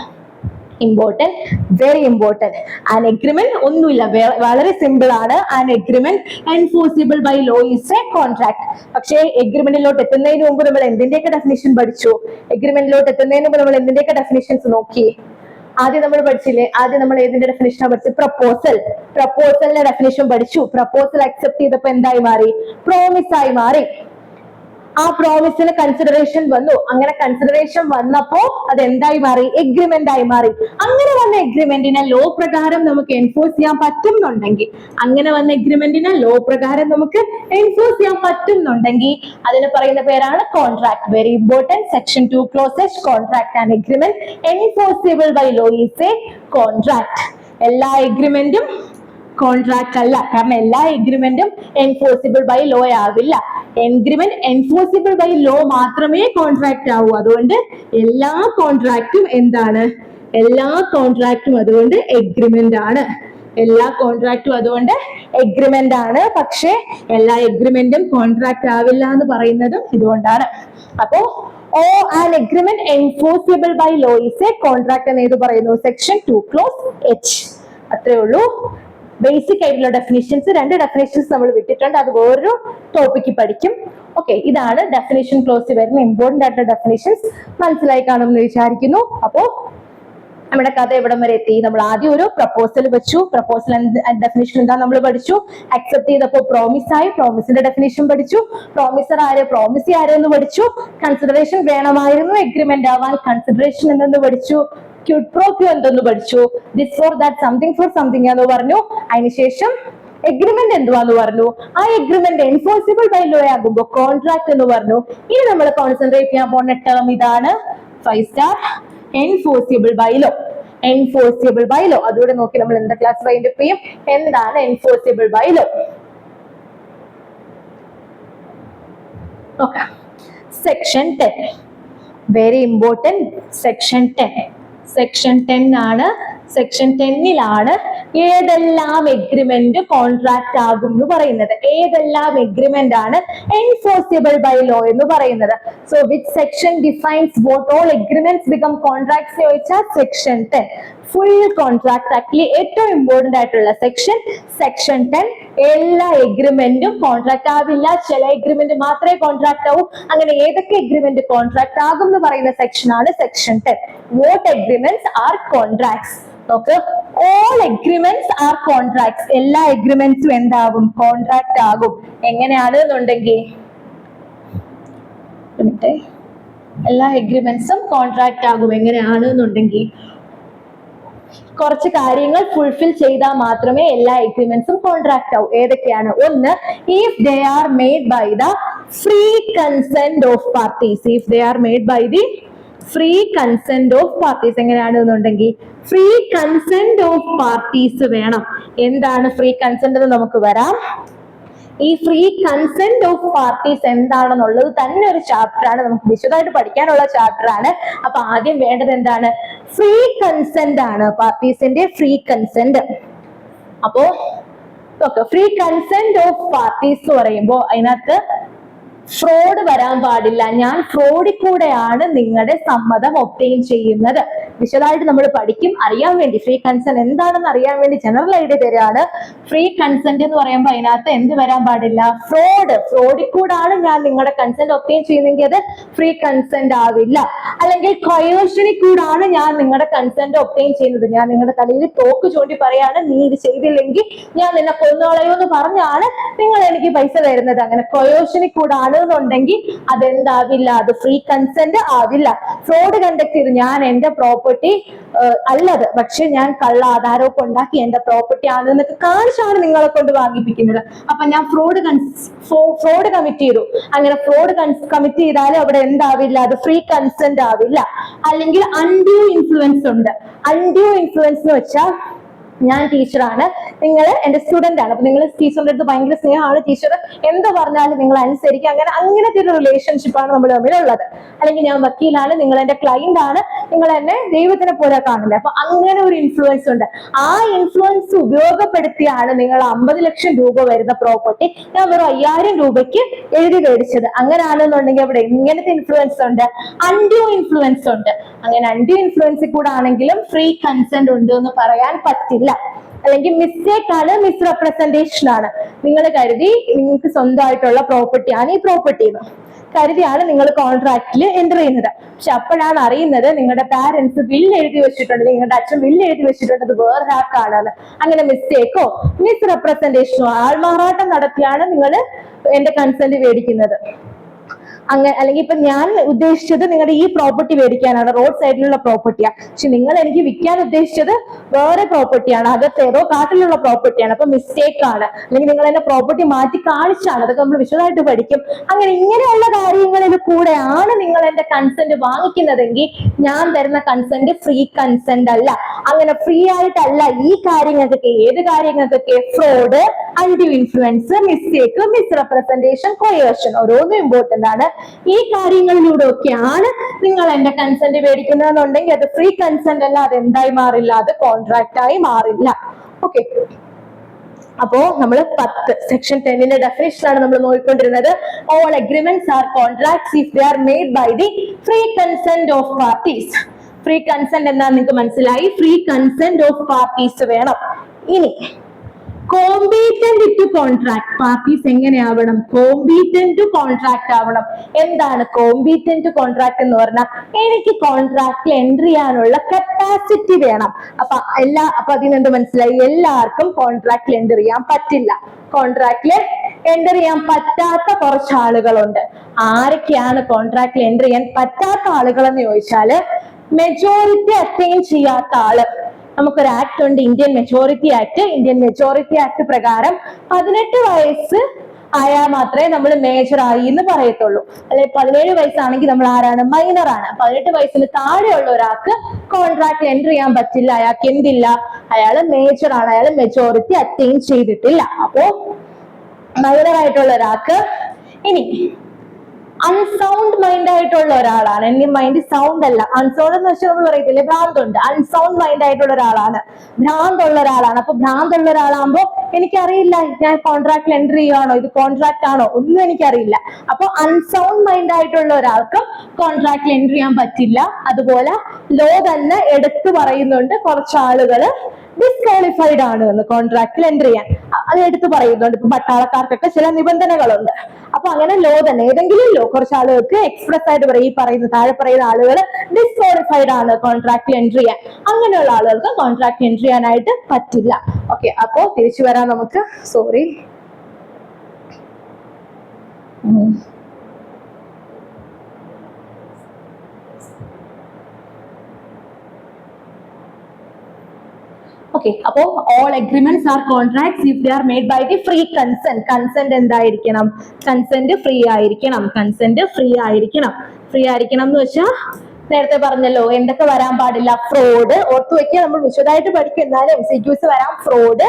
Important, very important. An agreement ഒന്നുമില്ല, വളരെ സിമ്പിൾ ആണ്. An agreement enforceable by law is a contract. പക്ഷേ എഗ്രിമെന്റിലോട്ട് എത്തുന്നതിന് മുമ്പ് നമ്മൾ എന്തിന്റെയൊക്കെ ഡെഫിനിഷൻ പഠിച്ചു? എഗ്രിമെന്റിലോട്ട് എത്തുന്നതിന് മുമ്പ് നമ്മൾ എന്തിന്റെയൊക്കെ ഡെഫിനിഷൻസ് നോക്കി? ആദ്യം നമ്മൾ പഠിച്ചില്ലേ? ആദ്യം നമ്മൾ ഏതിന്റെ ഡെഫിനിഷനാണ് പഠിച്ചത്? പ്രപ്പോസൽ. പ്രപ്പോസലിന്റെ ഡെഫിനിഷൻ പഠിച്ചു. പ്രപ്പോസൽ അക്സെപ്റ്റ് ചെയ്തപ്പോ എന്തായി മാറി? പ്രോമിസ് ആയി മാറി. ആ പ്രോമിസിന് കൺസിഡറേഷൻ വന്നു. അങ്ങനെ കൺസിഡറേഷൻ വന്നപ്പോ അത് എന്തായി മാറി? എഗ്രിമെന്റ് ആയി മാറി. അങ്ങനെ വന്ന എഗ്രിമെന്റിനെ ലോ പ്രകാരം നമുക്ക് എൻഫോഴ്സ് ചെയ്യാൻ പറ്റുന്നുണ്ടെങ്കിൽ അതിന് പറയുന്ന പേരാണ് contract. Very important. Section 2 clauses contract and agreement enforceable by law is a contract. എല്ലാ എഗ്രിമെന്റും കോൺട്രാക്ട് അല്ല, കാരണം എല്ലാ എഗ്രിമെന്റും എൻഫോഴ്സിബിൾ ബൈ ലോ ആവില്ല. എഗ്രിമെന്റ് എൻഫോഴ്സിബിൾ ബൈ ലോ മാത്രമേ കോൺട്രാക്ട് ആവൂ. അതുകൊണ്ട് എല്ലാ കോൺട്രാക്റ്റും എന്താണ്? എല്ലാ കോൺട്രാക്റ്റും അതുകൊണ്ട് എഗ്രിമെന്റ് ആണ്. എല്ലാ കോൺട്രാക്റ്റും അതുകൊണ്ട് എഗ്രിമെന്റ് ആണ്. പക്ഷെ എല്ലാ എഗ്രിമെന്റും കോൺട്രാക്ട് ആവില്ല എന്ന് പറയുന്നതും ഇതുകൊണ്ടാണ്. അപ്പോ an agreement enforceable by law is a contract എന്ന് ഏത് പറയുന്നു? Section 2 clause H. അത്രേ ഉള്ളൂ. ബേസിക് ആയിട്ടുള്ള ഡെഫിനിഷൻസ്, 2 ഡെഫിനിഷൻസ് നമ്മൾ വിട്ടിട്ടുണ്ട്, അത് വേറൊരു ടോപ്പിക്ക് പഠിക്കും. ഓക്കെ, ഇതാണ് ഡെഫിനിഷൻ ക്ലോസിൽ വരുന്ന ഇമ്പോർട്ടന്റ് ആയിട്ടുള്ള ഡെഫിനിഷൻസ്. മനസ്സിലായി കാണുമെന്ന് വിചാരിക്കുന്നു. അപ്പോ നമ്മുടെ കഥ എവിടം വരെ എത്തി? നമ്മൾ ആദ്യം ഒരു പ്രപ്പോസൽ വെച്ചു. പ്രപ്പോസൽ ഡെഫിനിഷൻ എന്താ നമ്മൾ പഠിച്ചു. അക്സെപ്റ്റ് ചെയ്തപ്പോ പ്രോമിസ് ആയി. പ്രോമിസിന്റെ ഡെഫിനിഷൻ പഠിച്ചു. പ്രോമിസർ ആര്? പ്രോമിസി ആരെന്ന് പഠിച്ചു. കൺസിഡറേഷൻ വേണമായിരുന്നു എഗ്രിമെന്റ് ആവാൻ. കൺസിഡറേഷൻ എന്തെന്ന് പഠിച്ചു. ക്വിഡ് പ്രോ ക്വോ എന്തെന്ന് പഠിച്ചു. This for that, something for something എന്ന് പറഞ്ഞു. അതിനുശേഷം എഗ്രിമെന്റ് എന്തുവാന്ന് പറഞ്ഞു. ആ എഗ്രിമെന്റ് എൻഫോഴ്സിബിൾ ബൈ ലോ ആകുമ്പോ കോൺട്രാക്ട് എന്ന് പറഞ്ഞു. ഇനി നമ്മൾ കോൺസെൻട്രേറ്റ് ചെയ്യാൻ പോകുന്ന ടേം ഇതാണ്. 5 star enforceable by law. Enforceable by law, അതുകൂടെ നോക്കി നമ്മൾ എന്താ ക്ലാസ് വൈൻഡ് അപ്പ് ചെയ്യും. എന്താണ് enforceable by law? Okay, section 10 very important. Section 10 section 10 ആണ്. സെക്ഷൻ 10-ലാണ് ഏതെല്ലാം എഗ്രിമെന്റ് കോൺട്രാക്ട് ആകും എന്ന് പറയുന്നത്. ഏതെല്ലാം എഗ്രിമെന്റ് ആണ് എൻഫോഴ്സിബിൾ ബൈ ലോ എന്ന് പറയുന്നത്. So which section defines what all agreements become contracts ചോദിച്ചാൽ സെക്ഷൻ 10. ഫുൾ കോൺട്രാക്ട് ആക്ടിൽ ഏറ്റവും ഇമ്പോർട്ടന്റ് ആയിട്ടുള്ള സെക്ഷൻ സെക്ഷൻ 10. എല്ലാ എഗ്രിമെന്റും കോൺട്രാക്ട് ആവില്ല, ചില എഗ്രിമെന്റ് മാത്രമേ കോൺട്രാക്ട് ആവൂ. അങ്ങനെ ഏതൊക്കെ എഗ്രിമെന്റ് കോൺട്രാക്ട് ആകും എന്ന് പറയുന്ന സെക്ഷൻ ആണ് section 10. What agreements are contracts? നോക്ക്, ഓൾ എഗ്രിമെന്റ്സ് ആർ കോൺട്രാക്ട്സ്. എല്ലാ എഗ്രിമെന്റ്സും എന്താകും? കോൺട്രാക്ട് ആകും. എങ്ങനെയാണ് എന്നുണ്ടെങ്കിൽ എല്ലാ എഗ്രിമെന്റ്സും കോൺട്രാക്ട് ആകും. എങ്ങനെയാണ് എന്നുണ്ടെങ്കിൽ കുറച്ച് കാര്യങ്ങൾ ഫുൾഫിൽ ചെയ്താൽ മാത്രമേ എല്ലാ എഗ്രിമെന്റ്സും കോൺട്രാക്ട് ആവൂ. ഏതൊക്കെയാണ്? ഒന്ന്, if they are made by the free consent of parties. If they are made by the free consent of parties. എങ്ങനെയാണെന്നുണ്ടെങ്കിൽ ഫ്രീ കൺസെന്റ് ഓഫ് പാർട്ടീസ് വേണം. എന്താണ് ഫ്രീ കൺസെന്റ് എന്ന് നമുക്ക് വരാം. ഈ ഫ്രീ കൺസെന്റ് ഓഫ് പാർട്ടീസ് എന്താണെന്നുള്ളത് തന്നെ ഒരു ചാപ്റ്റർ ആണ്, നമുക്ക് വിശദമായിട്ട് പഠിക്കാനുള്ള ചാപ്റ്റർ ആണ്. അപ്പൊ ആദ്യം വേണ്ടത് എന്താണ്? ഫ്രീ കൺസെന്റ് ആണ്, പാർട്ടീസിന്റെ ഫ്രീ കൺസെന്റ്. അപ്പോ ഫ്രീ കൺസെന്റ് ഓഫ് പാർട്ടീസ് എന്ന് പറയുമ്പോൾ അതിനകത്ത് ഫ്രോഡ് വരാൻ പാടില്ല. ഞാൻ ഫ്രോഡിൽ കൂടെയാണ് നിങ്ങളുടെ സമ്മതം ഒബ്റ്റെയിൻ ചെയ്യുന്നത്. വിശദമായിട്ട് നമ്മൾ പഠിക്കും. അറിയാൻ വേണ്ടി ഫ്രീ കൺസെന്റ് എന്താണെന്ന് അറിയാൻ വേണ്ടി ജനറൽ ഐഡിയ തരാണ്. ഫ്രീ കൺസെന്റ് എന്ന് പറയുമ്പോൾ അതിനകത്ത് എന്ത് വരാൻ പാടില്ല? ഫ്രോഡിൽ കൂടാണ് ഞാൻ നിങ്ങളുടെ കൺസെന്റ് ഒബ്റ്റെയിൻ ചെയ്യുന്നെങ്കിൽ അത് ഫ്രീ കൺസെന്റ് ആവില്ല. അല്ലെങ്കിൽ കൊയേഴ്ഷനിൽ കൂടാണ് ഞാൻ നിങ്ങളുടെ കൺസെന്റ് ഒബ്റ്റെയിൻ ചെയ്യുന്നത്. ഞാൻ നിങ്ങളുടെ തലയിൽ തോക്ക് ചൂണ്ടി പറയാണ്, നീ ഇത് ചെയ്തില്ലെങ്കിൽ ഞാൻ നിന്നെ കൊന്നുകളയുമെന്ന് പറഞ്ഞാണ് നിങ്ങൾ എനിക്ക് പൈസ തരുന്നത്. അങ്ങനെ കൊയേഴ്ഷനിൽ കൂടാണ് ുണ്ടെങ്കിൽ അതെന്താവില്ല? അത് ഫ്രീ കൺസെന്റ് ആവില്ല. ഫ്രോഡ് കണ്ടക്ട് ചെയ്ത് ഞാൻ എന്റെ പ്രോപ്പർട്ടി അല്ലത്, പക്ഷെ ഞാൻ കള്ള ആധാരമൊക്കെ ഉണ്ടാക്കി എന്റെ പ്രോപ്പർട്ടി ആണെന്നൊക്കെ കാണിച്ചാണ് നിങ്ങളെ കൊണ്ട് വാങ്ങിപ്പിക്കുന്നത്. അപ്പൊ ഞാൻ ഫ്രോഡ് കമ്മിറ്റ് ചെയ്തു. അങ്ങനെ ഫ്രോഡ് കമ്മിറ്റ് ചെയ്താൽ അവിടെ എന്താവില്ല? അത് ഫ്രീ കൺസെന്റ് ആവില്ല. അല്ലെങ്കിൽ അൺഡ്യൂ ഇൻഫ്ലുവൻസ് ഉണ്ട്. അൺഡ്യൂ ഇൻഫ്ലുവൻസ് എന്ന് വെച്ചാൽ ഞാൻ ടീച്ചറാണ്, നിങ്ങൾ എന്റെ സ്റ്റുഡന്റ് ആണ്. അപ്പൊ നിങ്ങൾ ടീച്ചറിന്റെ അടുത്ത് ഭയങ്കര സ്നേഹമാണ്, ടീച്ചർ എന്ത് പറഞ്ഞാലും നിങ്ങൾ അനുസരിക്കുക. അങ്ങനത്തെ ഒരു റിലേഷൻഷിപ്പാണ് നമ്മൾ തമ്മിലുള്ളത്. അല്ലെങ്കിൽ ഞാൻ വക്കീലാണ്, നിങ്ങൾ എന്റെ ക്ലയന്റ് ആണ്, നിങ്ങൾ എന്നെ ദൈവത്തിനെ പോലെ കാണില്ല. അപ്പൊ അങ്ങനെ ഒരു ഇൻഫ്ലുവൻസ് ഉണ്ട്. ആ ഇൻഫ്ലുവൻസ് ഉപയോഗപ്പെടുത്തിയാണ് നിങ്ങൾ 50 ലക്ഷം രൂപ വരുന്ന പ്രോപ്പർട്ടി ഞാൻ വെറും 5000 രൂപയ്ക്ക് എഴുതി മേടിച്ചത്. അങ്ങനെയാണെന്നുണ്ടെങ്കിൽ അവിടെ ഇങ്ങനത്തെ ഇൻഫ്ലുവൻസ് ഉണ്ട്, അൺഡ്യൂ ഇൻഫ്ലുവൻസ് ഉണ്ട്. അങ്ങനെ അൺഡ്യൂ ഇൻഫ്ലുവൻസിൽ കൂടെ ആണെങ്കിലും ഫ്രീ കൺസെന്റ് ഉണ്ട് എന്ന് പറയാൻ പറ്റില്ല. അല്ലെങ്കിൽ മിസ്റ്റേക്ക് ആണ്, മിസ്റെപ്രസെന്റേഷൻ ആണ്. നിങ്ങൾ കരുതി നിങ്ങൾക്ക് സ്വന്തമായിട്ടുള്ള പ്രോപ്പർട്ടിയാണ് ഈ പ്രോപ്പർട്ടി എന്ന് കരുതിയാണ് നിങ്ങൾ കോൺട്രാക്റ്റിൽ എൻ്റർ ചെയ്യുന്നത്. പക്ഷെ അപ്പോഴാണ് അറിയുന്നത് നിങ്ങളുടെ പാരന്റ്സ് ബില്ല് എഴുതി വെച്ചിട്ടുണ്ട്, നിങ്ങളുടെ അച്ഛൻ ബില്ല് എഴുതി വെച്ചിട്ടുണ്ട് അത് വേറൊരാൾക്കാണ്. അങ്ങനെ മിസ്റ്റേക്കോ മിസ്റെപ്രസെന്റേഷനോ ആൾമാറാട്ടം നടത്തിയാണ് നിങ്ങൾ എന്റെ കൺസെന്റ് മേടിക്കുന്നത്. അങ്ങനെ അല്ലെങ്കിൽ ഇപ്പൊ ഞാൻ ഉദ്ദേശിച്ചത് നിങ്ങളുടെ ഈ പ്രോപ്പർട്ടി മേടിക്കാനാണ്, റോഡ് സൈഡിലുള്ള പ്രോപ്പർട്ടിയാണ്. പക്ഷെ നിങ്ങൾ എനിക്ക് വിൽക്കാൻ ഉദ്ദേശിച്ചത് വേറെ പ്രോപ്പർട്ടിയാണ്, അകത്തേതോ കാട്ടിലുള്ള പ്രോപ്പർട്ടിയാണ്. അപ്പൊ മിസ്റ്റേക്ക് ആണ്. അല്ലെങ്കിൽ നിങ്ങൾ എന്നെ പ്രോപ്പർട്ടി മാറ്റി കാണിച്ചാണ്. അതൊക്കെ നമ്മൾ വിശദമായിട്ട് പഠിക്കും. അങ്ങനെ ഇങ്ങനെയുള്ള കാര്യങ്ങളിൽ കൂടെയാണ് നിങ്ങൾ എന്റെ കൺസെന്റ് വാങ്ങിക്കുന്നതെങ്കിൽ ഞാൻ തരുന്ന കൺസെന്റ് ഫ്രീ കൺസെന്റ് അല്ല. അങ്ങനെ ഫ്രീ ആയിട്ടല്ല ഈ കാര്യങ്ങൾക്കൊക്കെ. ഏത് കാര്യങ്ങൾക്കൊക്കെ? Fraud, undue influence, mistake, misrepresentation, coercion, ഓരോന്നും ഇമ്പോർട്ടന്റ് ആണ്. ഈ കാര്യങ്ങളിലൂടെ ഒക്കെയാണ് നിങ്ങൾ എന്റെ കൺസെന്റ് മേടിക്കുന്നതെന്നുണ്ടെങ്കിൽ അത് ഫ്രീ കൺസെന്റ് അല്ല, അത് എന്തായി മാറില്ല? അത് കോൺട്രാക്ട് ആയി മാറില്ല. ഓക്കെ, അപ്പോ നമ്മൾ 10 സെക്ഷൻ 10ന്റെ ഡെഫിനിഷൻ ആണ് നമ്മൾ നോക്കിക്കൊണ്ടിരുന്നത്. All agreements are contracts if they are made by the free consent of parties. Free consent എന്താണെന്ന് നിങ്ങൾക്ക് മനസ്സിലായി. ഫ്രീ കൺസെന്റ് ഓഫ് പാർട്ടീസ് വേണം. ഇനി കോമ്പീറ്റന്റ് ടു കോൺട്രാക്ട് പാർട്ടീസ് എങ്ങനെയാവണം? കോമ്പീറ്റന്റ് ടു കോൺട്രാക്ട് ആവണം. എന്താണ് കോമ്പീറ്റന്റ് ടു കോൺട്രാക്ട് എന്ന് പറഞ്ഞാൽ? എനിക്ക് കോൺട്രാക്റ്റിൽ എൻട്രി ചെയ്യാനുള്ള കപ്പാസിറ്റി വേണം. അപ്പൊ അതിനെന്ത് മനസ്സിലായി? എല്ലാവർക്കും കോൺട്രാക്റ്റിൽ എൻട്രി ചെയ്യാൻ പറ്റില്ല. കോൺട്രാക്റ്റിൽ എൻട്രി ചെയ്യാൻ പറ്റാത്ത കുറച്ച് ആളുകളുണ്ട്. ആരൊക്കെയാണ് കോൺട്രാക്റ്റിൽ എൻട്രി ചെയ്യാൻ പറ്റാത്ത ആളുകൾ എന്ന് ചോദിച്ചാല്, മെജോറിറ്റി അറ്റൈൻ ചെയ്യാത്ത ആള്. നമുക്കൊരു ആക്ട് ഉണ്ട്, Indian majority act. Indian majority act പ്രകാരം 18 വയസ്സ് ആയാൽ മാത്രമേ നമ്മൾ മേജർ ആയി എന്ന് പറയത്തുള്ളൂ. അല്ലെ 17 വയസ്സാണെങ്കിൽ നമ്മൾ ആരാണ്? മൈനർ ആണ്. 18 വയസ്സിന് താഴെയുള്ള ഒരാൾക്ക് കോൺട്രാക്ട് എൻട്രി ചെയ്യാൻ പറ്റില്ല. അയാൾക്ക് എന്തില്ല? അയാൾ മേജർ ആണ്, അയാൾ മെജോറിറ്റി അറ്റൈൻ ചെയ്തിട്ടില്ല. അപ്പോ മൈനർ ആയിട്ടുള്ള ഒരാൾക്ക്. ഇനി അൺസൗണ്ട് മൈൻഡ് ആയിട്ടുള്ള ഒരാളാണ്. എന്റെ മൈൻഡ് സൗണ്ട് അല്ല, അൺസൗണ്ട് എന്ന് വെച്ചാൽ നമ്മൾ പറയത്തില്ലേ ഭ്രാന്തുണ്ട്. അൺസൗണ്ട് മൈൻഡ് ആയിട്ടുള്ള ഒരാളാണ്, ഭ്രാന്തുള്ള ഒരാളാണ്. അപ്പൊ ഭ്രാന്തുള്ള ഒരാളാകുമ്പോ എനിക്കറിയില്ല ഞാൻ കോൺട്രാക്റ്റിൽ എൻട്രി ചെയ്യുവാണോ, ഇത് കോൺട്രാക്ട് ആണോ, ഒന്നും എനിക്കറിയില്ല. അപ്പൊ അൺസൗണ്ട് മൈൻഡ് ആയിട്ടുള്ള ഒരാൾക്കും കോൺട്രാക്റ്റിൽ എൻട്രി ചെയ്യാൻ പറ്റില്ല. അതുപോലെ ലോ തന്നെ എടുത്തു പറയുന്നുണ്ട് കുറച്ച് ആളുകള് ഡിസ്ക്വാളിഫൈഡ് ആണ് എന്ന് കോൺട്രാക്റ്റിൽ എൻട്രി ചെയ്യാൻ. അത് എടുത്തു പറയുന്നുണ്ട്. ഇപ്പൊ പട്ടാളക്കാർക്കൊക്കെ ചില നിബന്ധനകളുണ്ട്. അപ്പൊ അങ്ങനെ ലോ തന്നെ ഏതെങ്കിലും ലോ കുറച്ച് ആളുകൾക്ക് എക്സ്പ്രസ് ആയിട്ട് പറയും, ഈ പറയുന്ന താഴെ പറയുന്ന ആളുകൾ ഡിസ്ക്വാളിഫൈഡ് ആണ് കോൺട്രാക്റ്റിൽ എൻട്രി ചെയ്യാൻ. അങ്ങനെയുള്ള ആളുകൾക്ക് കോൺട്രാക്ട് എൻട്രി ചെയ്യാനായിട്ട് പറ്റില്ല. ഓക്കെ, അപ്പോ തിരിച്ചു വരാം നമുക്ക്. സോറി. ഓക്കെ, അപ്പോ all agreements are contracts if they are made by the free consent. Consent എന്തായിരിക്കണം? കൺസെന്റ് ഫ്രീ ആയിരിക്കണം. കൺസെന്റ് ഫ്രീ ആയിരിക്കണം. ഫ്രീ ആയിരിക്കണം എന്ന് വെച്ചാൽ നേരത്തെ പറഞ്ഞല്ലോ എന്തൊക്കെ വരാൻ പാടില്ല? ഫ്രോഡ് ഓർത്തു വെക്കുക, നമ്മൾ വിശദമായിട്ട് പഠിക്കും. എന്നാലും എംസിക്യൂസ് വരാം. ഫ്രോഡ്,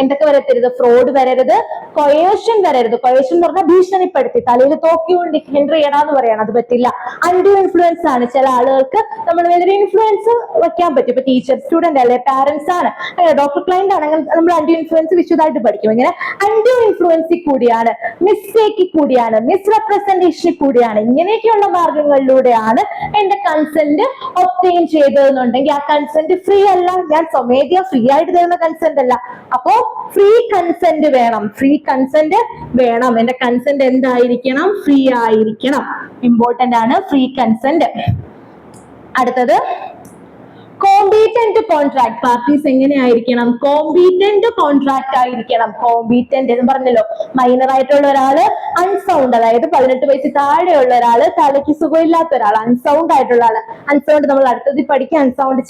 എന്തൊക്കെ വരരുത്? ഫ്രോഡ് വരരുത്, കൊയേഷൻ വരരുത്. കൊയേഷൻ എന്ന് പറഞ്ഞാൽ ഭീഷണിപ്പെടുത്തി തലയിൽ തോക്കിക്കൊണ്ട് എൻട്രി ചെയ്യണമെന്ന് പറയണം, അത് പറ്റില്ല. അൺഡ്യൂ ഇൻഫ്ലുവൻസ് ആണ്. ചില ആളുകൾക്ക് നമ്മൾ വലിയൊരു ഇൻഫ്ലുവൻസ് വെക്കാൻ പറ്റും. ഇപ്പൊ ടീച്ചർ, സ്റ്റുഡന്റ് അല്ലെ, പാരന്റ്സ് ആണ്, ഡോക്ടർ, ക്ലയന്റ് ആണെങ്കിൽ നമ്മൾ അൺഡ്യൂ ഇൻഫ്ലുവൻസ് വിശദമായിട്ട് പഠിക്കും. ഇങ്ങനെ അൺഡ്യൂ ഇൻഫ്ലുവൻസിൽ കൂടിയാണ്, മിസ്റ്റേക്കിൽ കൂടിയാണ്, മിസ്റെപ്രസെന്റേഷനിൽ കൂടിയാണ്, ഇങ്ങനെയൊക്കെയുള്ള മാർഗങ്ങളിലൂടെയാണ് എന്റെ കൺസെന്റ് ഒബ്റ്റെയിൻ ചെയ്തതെന്നുണ്ടെങ്കിൽ ആ കൺസെന്റ് ഫ്രീ അല്ല. ഞാൻ സ്വമേധയാ ഫ്രീ ആയിട്ട് തരുന്ന കൺസെന്റ് അല്ല. അപ്പോ ഫ്രീ കൺസെന്റ് വേണം, ഫ്രീ കൺസെന്റ് വേണം. എന്റെ കൺസെന്റ് എന്തായിരിക്കണം? ഫ്രീ ആയിരിക്കണം. ഇമ്പോർട്ടന്റ് ആണ് ഫ്രീ കൺസെന്റ്. അടുത്തത് കോമ്പീറ്റന്റ് കോൺട്രാക്ട്. പാർട്ടീസ് എങ്ങനെയായിരിക്കണം? കോമ്പീറ്റന്റ് കോൺട്രാക്ട് ആയിരിക്കണം. കോമ്പീറ്റന്റ് എന്ന് പറഞ്ഞല്ലോ, മൈനർ ആയിട്ടുള്ള ഒരാള്, അൺസൗണ്ട്, അതായത് 18 വയസ്സിൽ താഴെയുള്ള ഒരാള്, തലയ്ക്ക് സുഖമില്ലാത്ത ഒരാൾ, അൺസൗണ്ട് ആയിട്ടുള്ള ആള്. അൺസൗണ്ട് നമ്മൾ അടുത്തത് പഠിക്കാം. അൺസൗണ്ട്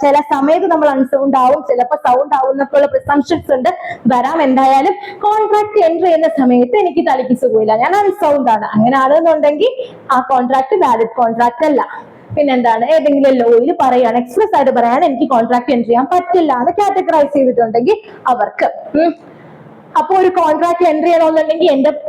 ചില സമയത്ത് നമ്മൾ അൺസൗണ്ട് ആവും, ചിലപ്പോൾ സൗണ്ട് ആവും എന്നൊക്കെയുള്ള പ്രിസംഷൻസ് ഉണ്ട്, വരാം. എന്തായാലും കോൺട്രാക്ട് എൻട്രി ചെയ്യുന്ന സമയത്ത് എനിക്ക് തലയ്ക്ക് സുഖമില്ല, ഞാൻ അൺസൗണ്ട് ആണ്, അങ്ങനെ ആണെന്നുണ്ടെങ്കിൽ ആ കോൺട്രാക്ട് വാലിഡ് കോൺട്രാക്ട് അല്ല. പിന്നെന്താണ്? ഏതെങ്കിലും ലോയിൽ പറയാണ്, എക്സ്പ്രസ് ആയിട്ട് പറയാണ്, എനിക്ക് കോൺട്രാക്ട് എൻട്രി ചെയ്യാൻ പറ്റില്ല എന്ന് കാറ്റഗറൈസ് ചെയ്തിട്ടുണ്ടെങ്കിൽ അവർക്ക്. അപ്പൊ ഒരു കോൺട്രാക്ട് എൻട്രി ചെയ്യണമെന്നുണ്ടെങ്കിൽ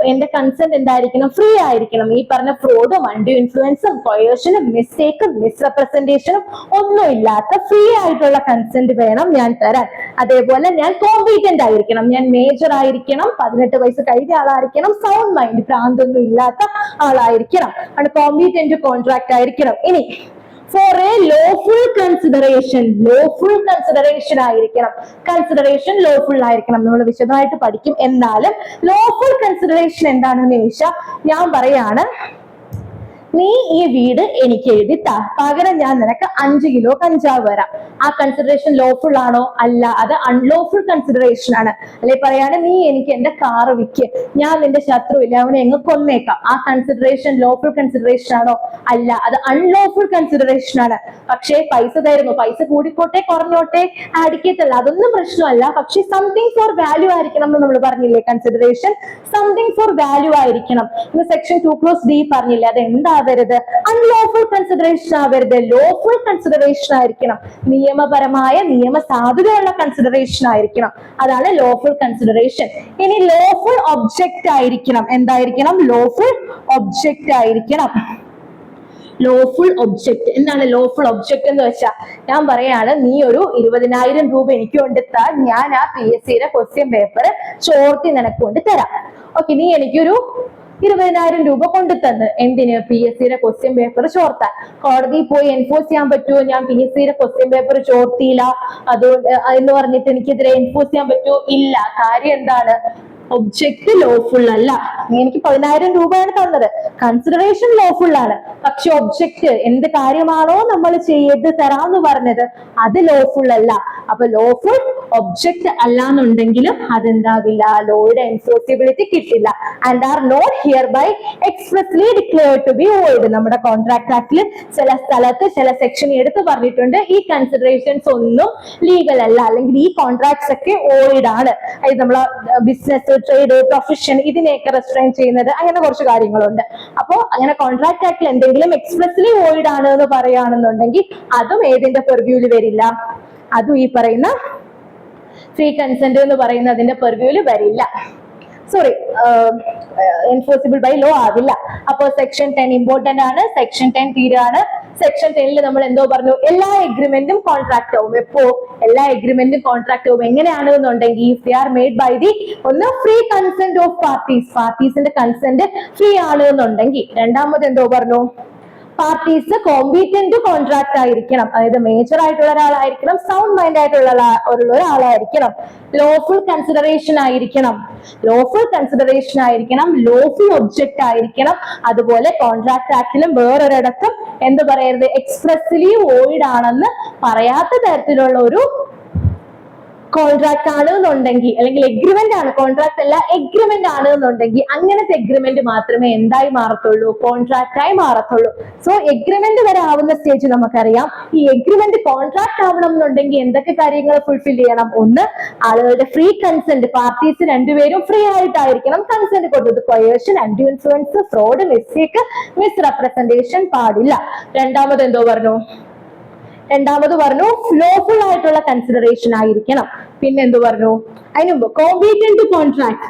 എന്റെ കൺസെന്റ് എന്തായിരിക്കണം? ഫ്രീ ആയിരിക്കണം. ഈ പറഞ്ഞ ഫ്രോഡും അൺഡ്യൂ ഇൻഫ്ലുവൻസും കൊയേഷനും മിസ്റ്റേക്കും മിസ്റെപ്രസെന്റേഷനും ഒന്നും ഇല്ലാത്ത ഫ്രീ ആയിട്ടുള്ള കൺസെന്റ് വേണം ഞാൻ തരാൻ. അതേപോലെ ഞാൻ കോമ്പീറ്റന്റ് ആയിരിക്കണം, ഞാൻ മേജർ ആയിരിക്കണം, 18 വയസ്സ് കഴിഞ്ഞ ആളായിരിക്കണം, സൗണ്ട് മൈൻഡ്, ഭ്രാന്തൊന്നും ഇല്ലാത്ത ആളായിരിക്കണം, ആണ് കോമ്പീറ്റന്റ് കോൺട്രാക്ട് ആയിരിക്കണം. ഇനി for a lawful consideration, lawful consideration ആയിരിക്കണം. കൺസിഡറേഷൻ ലോഫുൾ ആയിരിക്കണം, നമ്മൾ വിശദമായിട്ട് പഠിക്കും. എന്നാലും ലോഫുൾ കൺസിഡറേഷൻ എന്താണെന്ന് ചോദിച്ചാൽ ഞാൻ പറയാണ്, നീ ഈ വീട് എനിക്ക് എഴുതി താ, പകരം ഞാൻ നിനക്ക് 5 കിലോ കഞ്ചാവ് വരാം. ആ കൺസിഡറേഷൻ ലോഫുൾ ആണോ? അല്ല, അത് അൺലോഫുൾ കൺസിഡറേഷൻ ആണ്. അല്ലെ പറയാണ്, നീ എനിക്ക് എന്റെ കാറ് വിൽക്ക്, ഞാൻ നിന്റെ ശത്രുവില്ല, അവനെ എങ്ങ് കൊന്നേക്കാം. ആ കൺസിഡറേഷൻ ലോഫുൾ കൺസിഡറേഷൻ ആണോ? അല്ല, അത് അൺലോഫുൾ കൺസിഡറേഷൻ ആണ്. പക്ഷേ പൈസ തരുന്നു, പൈസ കൂടിക്കോട്ടെ കുറഞ്ഞോട്ടെ അടിക്കത്തല്ല, അതൊന്നും പ്രശ്നമല്ല. പക്ഷെ സംതിങ് ഫോർ വാല്യൂ ആയിരിക്കണം എന്ന് നമ്മൾ പറഞ്ഞില്ലേ? കൺസിഡറേഷൻ സംതിങ് ഫോർ വാല്യൂ ആയിരിക്കണം. ഇന്ന് സെക്ഷൻ 2(d) പറഞ്ഞില്ലേ? അത് എന്താ ആവരുത്? അൺലോഫുൾ കൺസിഡറേഷൻ ആവരുത്, ലോഫുൾ കൺസിഡറേഷൻ ആയിരിക്കണം. നിയമപരമായ, നിയമ സാധുതയുള്ള കൺസിഡറേഷൻ ആയിരിക്കണം. അതാണ് ലോഫുൾ കൺസിഡറേഷൻ. ഇനി ലോഫുൾ ഒബ്ജക്റ്റ് ആയിരിക്കണം. എന്തായിരിക്കണം? ലോഫുൾ ഒബ്ജക്റ്റ് ആയിരിക്കണം. ലോഫുൾ ഒബ്ജക്റ്റ് എന്താണ്? ലോഫുൾ ഒബ്ജക്റ്റ് എന്ന് വെച്ചാൽ ഞാൻ പറയാണ്, നീ ഒരു 20,000 രൂപ എനിക്ക് കൊണ്ടുത്താൽ ഞാൻ ആ PSCയുടെ ക്വസ്റ്റ്യൻ പേപ്പർ ചോർത്തി നിനക്ക് കൊണ്ട് തരാം. ഓക്കെ, നീ എനിക്കൊരു 20,000 രൂപ കൊണ്ടുതന്ന് എന്തിന്? PSCയുടെ ക്വസ്റ്റ്യൻ പേപ്പർ ചോർത്താൻ. കോടതിയിൽ പോയി എൻഫോഴ്സ് ചെയ്യാൻ പറ്റുമോ? ഞാൻ PSCയുടെ ക്വസ്റ്റ്യൻ പേപ്പർ ചോർത്തിയില്ല അതുകൊണ്ട് എന്ന് പറഞ്ഞിട്ട് എനിക്കെതിരെ എൻഫോഴ്സ് ചെയ്യാൻ പറ്റുമോ? ഇല്ല. കാര്യം എന്താണ്? ഒബ്ജക്റ്റ് ലോഫുൾ അല്ല. നീ എനിക്ക് 10,000 രൂപയാണ് തന്നത്, കൺസിഡറേഷൻ ലോഫുൾ ആണ്. പക്ഷെ ഒബ്ജക്റ്റ്, എന്ത് കാര്യമാണോ നമ്മൾ ചെയ്ത് തരാമെന്ന് പറഞ്ഞത്, അത് ലോഫുൾ അല്ല. അപ്പൊ ലോഫുൾ ഒബ്ജക്റ്റ് അല്ലാന്നുണ്ടെങ്കിലും അതെന്താകില്ല? ലോയുടെ എൻഫോഴ്സിബിലിറ്റി കിട്ടില്ല. And are not hereby expressly declared to be void. നമ്മുടെ കോൺട്രാക്ട് ആക്ടിൽ ചില സ്ഥലത്ത് ചില സെക്ഷൻ എടുത്ത് പറഞ്ഞിട്ടുണ്ട്, ഈ കൺസിഡറേഷൻസ് ഒന്നും ലീഗൽ അല്ല, അല്ലെങ്കിൽ ഈ കോൺട്രാക്ട്സ് ഒക്കെ വോയിഡ് ആണ്. അത് നമ്മളെ ബിസിനസ്, ട്രേഡ്, പ്രൊഫഷൻ ഇതിനെയൊക്കെ റെസ്ട്രെയിൻ ചെയ്യുന്നത്, അങ്ങനെ കുറച്ച് കാര്യങ്ങളുണ്ട്. അപ്പോ അങ്ങനെ കോൺട്രാക്ട് ആക്ടിൽ എന്തെങ്കിലും എക്സ്പ്രസ്ലി വോയിഡ് ആണ് എന്ന് പറയുകയാണെന്നുണ്ടെങ്കിൽ അതും ഏതിന്റെ പെർവ്യൂവിൽ വരില്ല? അതും ഈ പറയുന്ന ഫ്രീ കൺസെന്റ് എന്ന് പറയുന്നതിന്റെ പെർവ്യൂവിൽ വരില്ല. സോറി, എൻഫോഴ്സിബിൾ ബൈ ലോ ആവില്ല. അപ്പോ സെക്ഷൻ 10 ഇമ്പോർട്ടന്റ് ആണ്. സെക്ഷൻ 10 തീരാണ്. സെക്ഷൻ 10 നമ്മൾ എന്തോ പറഞ്ഞു? എല്ലാ എഗ്രിമെന്റും കോൺട്രാക്ട് ആവും. എപ്പോ? എല്ലാ എഗ്രിമെന്റും കോൺട്രാക്ട് ആവും. എങ്ങനെയാണെന്നുണ്ടെങ്കിൽ if they are made by the ഒന്ന് ഫ്രീ കൺസെന്റ് ഓഫ് പാർട്ടീസ്, പാർട്ടീസിന്റെ കൺസെന്റ് ഫ്രീ ആണ് എന്നുണ്ടെങ്കിൽ. രണ്ടാമത് എന്തോ പറഞ്ഞു? പാർട്ടീസ് കോമ്പീറ്റന്റ് കോൺട്രാക്ട് ആയിരിക്കണം, അതായത് മേജർ ആയിട്ടുള്ള ഒരാളായിരിക്കണം, സൗണ്ട് മൈൻഡ് ആയിട്ടുള്ള ഒരാളായിരിക്കണം, ലോഫുൾ കൺസിഡറേഷൻ ആയിരിക്കണം, ലോഫുൾ കൺസിഡറേഷൻ ആയിരിക്കണം, ലോഫുൾ ഒബ്ജക്റ്റ് ആയിരിക്കണം. അതുപോലെ കോൺട്രാക്ട് ആക്ടിലും വേറൊരിടത്തും എന്ത് പറയരുത്? എക്സ്പ്രസ്ലി വോയിഡ് ആണെന്ന് പറയാത്ത തരത്തിലുള്ള ഒരു കോൺട്രാക്ട് ആണ് എന്നുണ്ടെങ്കിൽ, അല്ലെങ്കിൽ എഗ്രിമെന്റ് ആണ്, കോൺട്രാക്ട് അല്ല എഗ്രിമെന്റ് ആണ് എന്നുണ്ടെങ്കിൽ, അങ്ങനത്തെ എഗ്രിമെന്റ് മാത്രമേ എന്തായി മാറത്തുള്ളൂ? കോൺട്രാക്ട് ആയി മാറത്തുള്ളൂ. സോ എഗ്രിമെന്റ് വരെ ആവുന്ന സ്റ്റേജ് നമുക്കറിയാം. ഈ എഗ്രിമെന്റ് കോൺട്രാക്ട് ആവണം എന്നുണ്ടെങ്കിൽ എന്തൊക്കെ കാര്യങ്ങൾ ഫുൾഫിൽ ചെയ്യണം? ഒന്ന്, ആളുകളുടെ ഫ്രീ കൺസെന്റ്, പാർട്ടീസ് രണ്ടുപേരും ഫ്രീ ആയിട്ടായിരിക്കണം കൺസെന്റ് കൊടുത്തത്. കൊയേഷൻ, undue influence, fraud, mistake, misrepresentation പാടില്ല. രണ്ടാമത് എന്തോ പറഞ്ഞു? രണ്ടാമത് പറഞ്ഞു ലോഫുൾ ആയിട്ടുള്ള കൺസിഡറേഷൻ ആയിരിക്കണം. പിന്നെ എന്ത് പറഞ്ഞു? അതിന് മുമ്പ് കോമ്പീറ്റന്റ് കോൺട്രാക്ട്,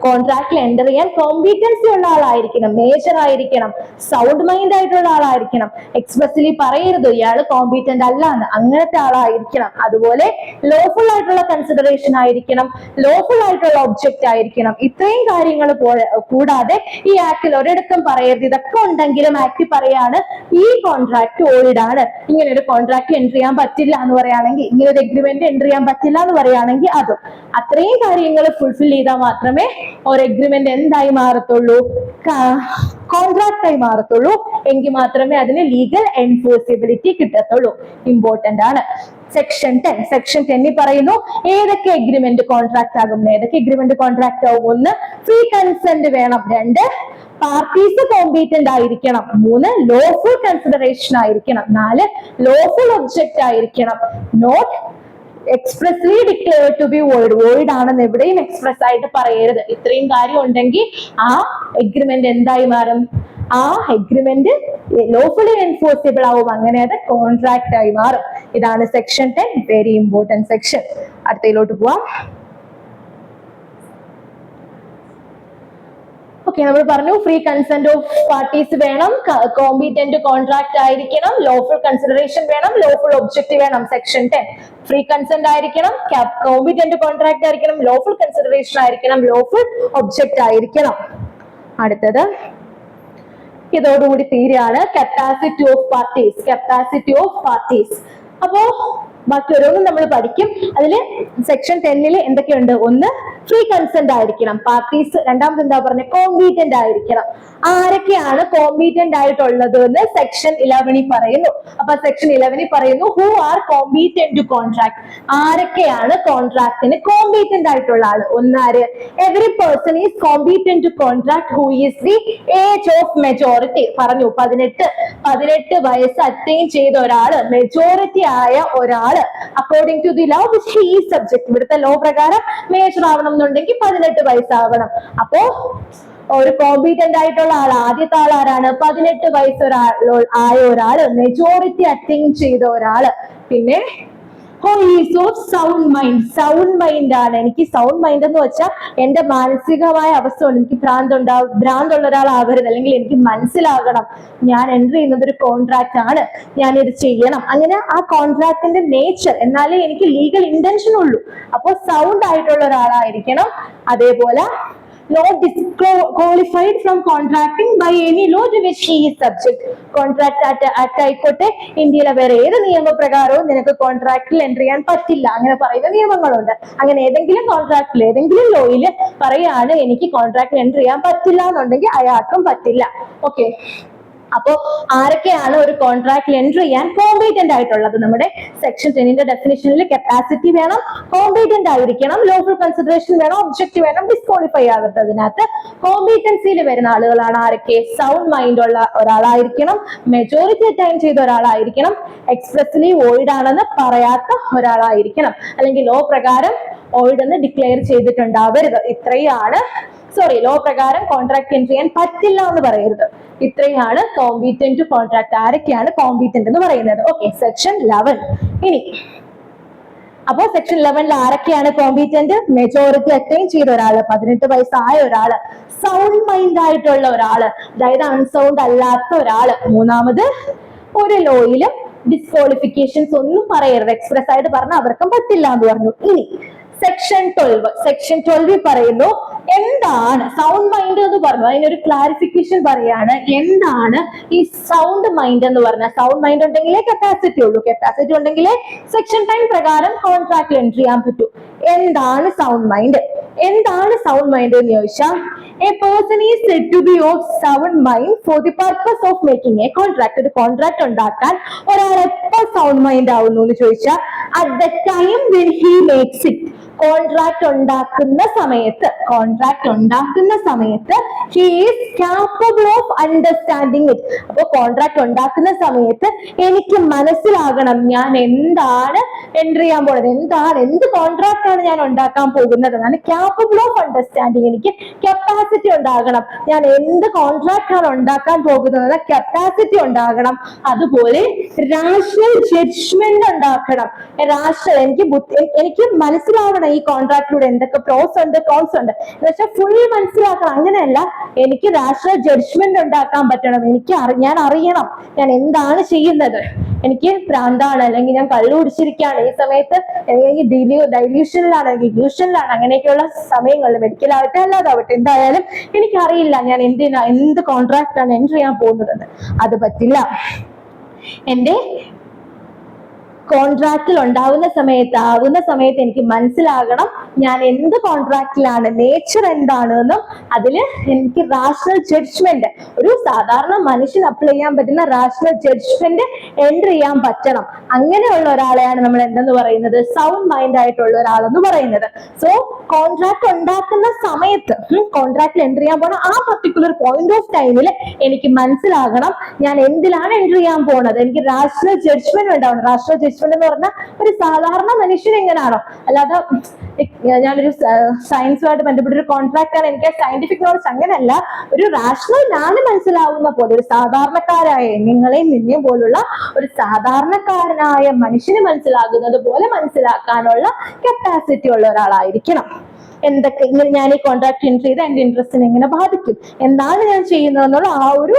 കോൺട്രാക്റ്റിൽ എൻ്റർ ചെയ്യാൻ കോമ്പീറ്റൻസി ഉള്ള ആളായിരിക്കണം, മേജർ ആയിരിക്കണം, സൗണ്ട് മൈൻഡ് ആയിട്ടുള്ള ആളായിരിക്കണം. എക്സ്പ്രസ്ലി പറയരുത് ഇയാൾ കോമ്പീറ്റന്റ് അല്ല എന്ന്, അങ്ങനത്തെ ആളായിരിക്കണം. അതുപോലെ ലോഫുൾ ആയിട്ടുള്ള കൺസിഡറേഷൻ ആയിരിക്കണം, ലോഫുൾ ആയിട്ടുള്ള ഒബ്ജക്റ്റ് ആയിരിക്കണം. ഇത്രയും കാര്യങ്ങൾ കൂടാതെ ഈ ആക്ടിൽ ഒരിടത്തും പറയരുത്. ഇതൊക്കെ ഉണ്ടെങ്കിലും ആക്ട് പറയാണ് ഈ കോൺട്രാക്ട് വോയിഡ് ആണ്, ഇങ്ങനെ ഒരു കോൺട്രാക്ട് എൻ്റർ ചെയ്യാൻ പറ്റില്ല എന്ന് പറയുകയാണെങ്കിൽ, ഇങ്ങനെ ഒരു എഗ്രിമെന്റ് എൻ്റർ ചെയ്യാൻ പറ്റില്ല എന്ന് പറയുകയാണെങ്കിൽ അതും. അത്രയും കാര്യങ്ങൾ ഫുൾഫിൽ ചെയ്താൽ മാത്രമേ ഒരു എഗ്രിമെന്റ് എന്തായി മാറത്തുള്ളൂ? കോൺട്രാക്ട് ആയി മാറത്തുള്ളൂ. എങ്കിൽ മാത്രമേ അതിന് ലീഗൽ എൻഫോഴ്സിബിലിറ്റി കിട്ടത്തുള്ളൂ. ഇമ്പോർട്ടന്റ് ആണ്. സെക്ഷൻ 10. സെക്ഷൻ 10 പറയുന്നു ഏതൊക്കെ എഗ്രിമെന്റ് കോൺട്രാക്ട് ആകും. ഏതൊക്കെ എഗ്രിമെന്റ് കോൺട്രാക്ട് ആകും? 1, ഫ്രീ കൺസെന്റ് വേണം. 2, പാർട്ടീസ് കോമ്പീറ്റന്റ് ആയിരിക്കണം. 3, ലോഫുൾ കൺസിഡറേഷൻ ആയിരിക്കണം. 4, ലോഫുൾ ഒബ്ജക്റ്റ് ആയിരിക്കണം. Not expressly declare to be void. Void ആണെന്ന് എവിടെയും എക്സ്പ്രസ് ആയിട്ട് പറയരുത്. ഇത്രയും കാര്യം ഉണ്ടെങ്കിൽ ആ എഗ്രിമെന്റ് എന്തായി മാറും? ആ എഗ്രിമെന്റ് ലോഫുള്ളി എൻഫോഴ്സിബിൾ ആവും. അങ്ങനെ അത് കോൺട്രാക്ട് ആയി മാറും. ഇതാണ് സെക്ഷൻ 10. Very important section. അടുത്തയിലോട്ട് പോവാം. ഓക്കെ, നമ്മൾ പറഞ്ഞു ഫ്രീ കൺസെന്റ് ഓഫ് പാർട്ടീസ് വേണം, കോമ്പീറ്റന്റ് കോൺട്രാക്ട് ആയിരിക്കണം, ലോഫുൾ കൺസിഡറേഷൻ വേണം, ലോഫുൾ ഒബ്ജക്റ്റ് വേണം. സെക്ഷൻ 10 ഫ്രീ കൺസെന്റ് ആയിരിക്കണം, കോമ്പീറ്റന്റ് കോൺട്രാക്ട് ആയിരിക്കണം, ലോഫുൾ കൺസിഡറേഷൻ ആയിരിക്കണം, ലോഫുൾ ഒബ്ജക്റ്റ് ആയിരിക്കണം. അടുത്തത് ഇതോടുകൂടി തീരെയാണ് capacity of parties. Capacity of parties. അപ്പോ ബാക്കി ഓരോന്നും നമ്മൾ പഠിക്കും. അതില് സെക്ഷൻ 10 എന്തൊക്കെയുണ്ട്? 1, ഫ്രീ കൺസെന്റ് ആയിരിക്കണം പാർട്ടീസ്. രണ്ടാമത് എന്താ പറഞ്ഞത്? കോമ്പീറ്റന്റ് ആയിരിക്കണം. ആരൊക്കെയാണ് കോമ്പീറ്റന്റ് ആയിട്ടുള്ളത് എന്ന് സെക്ഷൻ 11 പറയുന്നു. അപ്പൊ സെക്ഷൻ 11 പറയുന്നു who are competent to contract. ആരൊക്കെയാണ് കോൺട്രാക്ടിന് കോമ്പീറ്റന്റ് ആയിട്ടുള്ള ആള്? ഒന്നാര്? Every person is competent to contract who is the age of majority. പറഞ്ഞു 18 വയസ്സ് അറ്റൈൻ ചെയ്ത ഒരാള്, മെജോറിറ്റി ആയ ഒരാള്, according to the law which he is subject. ഇവിടുത്തെ ലോ പ്രകാരം മേജർ ആവണം എന്നുണ്ടെങ്കിൽ 18 വയസ്സാവണം. അപ്പോ ഒരു കോമ്പീറ്റന്റ് ആയിട്ടുള്ള ആൾ, ആദ്യത്തെ ആൾ ആരാണ്? 18 വയസ്സ് ആയ ഒരാള്, മെജോറിറ്റി അറ്റൈൻ ചെയ്ത ഒരാള്. പിന്നെ സൗണ്ട് മൈൻഡ്. സൗണ്ട് മൈൻഡ് ആണ്. എനിക്ക് സൗണ്ട് മൈൻഡ് എന്ന് വെച്ചാൽ എന്റെ മാനസികമായ അവസ്ഥ കൊണ്ട് എനിക്ക് ഭ്രാന്തുള്ള ഒരാളാവരുത്, അല്ലെങ്കിൽ എനിക്ക് മനസ്സിലാകണം ഞാൻ എൻട്രി ചെയ്യുന്നത് ഒരു കോൺട്രാക്ട് ആണ്, ഞാൻ ഇത് ചെയ്യണം. അങ്ങനെ ആ കോൺട്രാക്ടിന്റെ നേച്ചർ, എന്നാലേ എനിക്ക് ലീഗൽ ഇന്റൻഷൻ ഉള്ളൂ. അപ്പോൾ സൗണ്ട് ആയിട്ടുള്ള ഒരാളായിരിക്കണം. അതേപോലെ not disqualified from contracting by any law to which he is subject. Contract act ആയിക്കോട്ടെ, ഇന്ത്യയിലെ വേറെ ഏത് നിയമപ്രകാരവും നിനക്ക് കോൺട്രാക്റ്റിൽ എൻ്റർ ചെയ്യാൻ പറ്റില്ല, അങ്ങനെ പറയുന്ന നിയമങ്ങളുണ്ട്. അങ്ങനെ ഏതെങ്കിലും കോൺട്രാക്റ്റിൽ ഏതെങ്കിലും ലോയില് പറയാണ് എനിക്ക് കോൺട്രാക്റ്റിൽ എൻ്റർ ചെയ്യാൻ പറ്റില്ല എന്നുണ്ടെങ്കിൽ അയാൾക്കും പറ്റില്ല. ഓക്കെ, അപ്പോ ആരൊക്കെയാണ് ഒരു കോൺട്രാക്റ്റിൽ എൻട്രി ചെയ്യാൻ കോമ്പീറ്റന്റ് ആയിട്ടുള്ളത്? നമ്മുടെ സെക്ഷൻ 10 ഡെഫിനിഷനിൽ കപ്പാസിറ്റി വേണം, കോമ്പീറ്റന്റ് ആയിരിക്കണം, ലോഫുൾ കൺസിഡറേഷൻ വേണം, ഒബ്ജക്റ്റ് വേണം, ഡിസ്ക്വാളിഫൈ ആകരുത്. അതിനകത്ത് കോമ്പീറ്റൻസിയിൽ വരുന്ന ആളുകളാണ് ആരൊക്കെ? സൗണ്ട് മൈൻഡ് ഉള്ള ഒരാളായിരിക്കണം, മെജോറിറ്റി അറ്റൈൻ ചെയ്ത ഒരാളായിരിക്കണം, എക്സ്പ്രസ്ലി വോയിഡ് ആണെന്ന് പറയാത്ത ഒരാളായിരിക്കണം, അല്ലെങ്കിൽ ലോ പ്രകാരം വോയിഡ് എന്ന് ഡിക്ലെയർ ചെയ്തിട്ടുണ്ടാവരുത്. ഇത്രയാണ് ലോ പ്രകാരം കോൺട്രാക്ട് എൻട്രി ചെയ്യാൻ പറ്റില്ല എന്ന് പറയരുത്. ഇത്രയാണ് കോമ്പീറ്റന്റ് കോൺട്രാക്ട്. ആരൊക്കെയാണ് കോമ്പീറ്റന്റ് എന്ന് പറയുന്നത്? Okay, section 11. ഇനി അപ്പോ സെക്ഷൻ 11 ആരൊക്കെയാണ് കോമ്പീറ്റന്റ്? മെജോറിറ്റി അറ്റൈൻ ചെയ്ത ഒരാള്, 18 വയസ്സായ ഒരാള്, സൗണ്ട് മൈൻഡ് ആയിട്ടുള്ള ഒരാള്, അതായത് അൺസൗണ്ട് അല്ലാത്ത ഒരാള്. മൂന്നാമത്, ഒരു ലോയിലും ഡിസ്ക്വാളിഫിക്കേഷൻസ് ഒന്നും പറയരുത്, എക്സ്പ്രസ് ആയിട്ട് പറഞ്ഞാൽ അവർക്കും പറ്റില്ല എന്ന് പറഞ്ഞു. ഇനി സെക്ഷൻ 12 പറയുന്നു എന്താണ് സൗണ്ട് മൈൻഡ് എന്ന് പറഞ്ഞു. അതിനൊരു ക്ലാരിഫിക്കേഷൻ പറയാണ്. എന്താണ് ഈ സൗണ്ട് മൈൻഡ് എന്ന് പറഞ്ഞാൽ? സൗണ്ട് മൈൻഡ് ഉണ്ടെങ്കിലേ കപ്പാസിറ്റി ഉള്ളൂ, കപ്പാസിറ്റി ഉണ്ടെങ്കിലേ സെക്ഷൻ 10 പ്രകാരം കോൺട്രാക്ട് എൻട്രി ചെയ്യാൻ പറ്റൂ. എന്താണ് സൗണ്ട് മൈൻഡ്? എന്താണ് സൗണ്ട് മൈൻഡ് എന്ന് ചോദിച്ചാൽ, a person is said to be of sound mind for the purpose of making a contract. ഒരു കോൺട്രാക്ട് ഉണ്ടാക്കാൻ ഒരാൾ എപ്പോൾ സൗണ്ട് മൈൻഡ് ആവുന്നു എന്ന് ചോദിച്ചാൽ, at the time when he makes it. Contract ഉണ്ടാക്കുന്ന സമയത്ത് he is capable of understanding it. അപ്പൊ കോൺട്രാക്ട് ഉണ്ടാക്കുന്ന സമയത്ത് എനിക്ക് മനസ്സിലാകണം ഞാൻ എന്താണ് എൻട്രി ചെയ്യാൻ പോകുന്നത്, എന്ത് കോൺട്രാക്ട് ആണ് ഞാൻ ഉണ്ടാക്കാൻ പോകുന്നത് എന്നാണ്. capable of understanding, എനിക്ക് കപ്പാസിറ്റി ഉണ്ടാകണം, ഞാൻ എന്ത് കോൺട്രാക്ട് ആണ് ഉണ്ടാക്കാൻ പോകുന്നത് കപ്പാസിറ്റി ഉണ്ടാകണം. അതുപോലെ റാഷണൽ ജഡ്ജ്മെന്റ് ഉണ്ടാക്കണം. എനിക്ക് മനസ്സിലാവണം ഈ കോൺട്രാക്റ്റിലൂടെ എന്തൊക്കെ പ്രോസ് ഉണ്ട് കോൺസ് ഉണ്ട് എന്ന് വെച്ചാൽ ഫുൾ മനസ്സിലാക്കണം. അങ്ങനെയല്ല, എനിക്ക് റാഷണൽ ജഡ്ജ്മെന്റ് ഉണ്ടാക്കാൻ പറ്റണം. ഞാൻ അറിയണം ഞാൻ എന്താണ് ചെയ്യുന്നത്. എനിക്ക് ഭ്രാന്താണ്, അല്ലെങ്കിൽ ഞാൻ കള്ളു കുടിച്ചിരിക്കുകയാണ് ഈ സമയത്ത്, അല്ലെങ്കിൽ ഡൈല്യൂഷനിലാണ്, ഇല്യൂഷനിലാണ്, അങ്ങനെയൊക്കെയുള്ള സമയങ്ങളിൽ മെഡിക്കലാവട്ടെ അല്ലാതാവട്ടെ എന്തായാലും എനിക്കറിയില്ല ഞാൻ എന്ത് കോൺട്രാക്ട് ആണ് എൻട്രി ചെയ്യാൻ പോകുന്നതെന്ന്. അത് പറ്റില്ല. എന്റെ കോൺട്രാക്റ്റിൽ ആവുന്ന സമയത്ത് എനിക്ക് മനസ്സിലാകണം ഞാൻ എന്ത് കോൺട്രാക്റ്റിലാണ്, നേച്ചർ എന്താണെന്നും അതില് എനിക്ക് റാഷണൽ ജഡ്ജ്മെന്റ്, ഒരു സാധാരണ മനുഷ്യൻ അപ്ലൈ ചെയ്യാൻ പറ്റുന്ന റാഷണൽ ജഡ്ജ്മെന്റ് എൻട്രി ചെയ്യാൻ പറ്റണം. അങ്ങനെയുള്ള ഒരാളെയാണ് നമ്മൾ എന്തെന്ന് പറയുന്നത്, സൗണ്ട് മൈൻഡ് ആയിട്ടുള്ള ഒരാളെന്ന് പറയുന്നത്. സോ കോൺട്രാക്ട് ഉണ്ടാക്കുന്ന സമയത്ത്, കോൺട്രാക്റ്റിൽ എൻട്രി ചെയ്യാൻ പോണ ആ പർട്ടിക്കുലർ പോയിന്റ് ഓഫ് ടൈമിൽ എനിക്ക് മനസ്സിലാകണം ഞാൻ എന്തിലാണ് എൻട്രി ചെയ്യാൻ പോണത്. എനിക്ക് റാഷണൽ ജഡ്ജ്മെന്റ് ഉണ്ടാവണം. റാഷണൽ ജഡ്ജ്മെന്റ് എന്ന് പറഞ്ഞാൽ ഒരു സാധാരണ മനുഷ്യൻ എങ്ങനെയാണോ, അല്ലാതെ ഞാനൊരു സയൻസുമായിട്ട് ബന്ധപ്പെട്ട ഒരു കോൺട്രാക്ട് ആണ്, എനിക്ക് സയന്റിഫിക് നോളജ് അങ്ങനെയല്ല, ഒരു റാഷണൽ ഞാൻ മനസ്സിലാവുന്ന പോലെ, ഒരു സാധാരണക്കാരായ നിന്നെയും പോലുള്ള ഒരു സാധാരണക്കാരനായ മനുഷ്യന് മനസ്സിലാകുന്നത് പോലെ മനസ്സിലാക്കാനുള്ള കപ്പാസിറ്റി ഉള്ള ഒരാളായിരിക്കണം. എന്തൊക്കെ ഞാൻ ഈ കോൺട്രാക്ട് എൻട്രി ചെയ്ത് എന്റെ ഇൻട്രസ്റ്റിനെ എങ്ങനെ ബാധിക്കും, എന്താണ് ഞാൻ ചെയ്യുന്നതെന്നുള്ള ആ ഒരു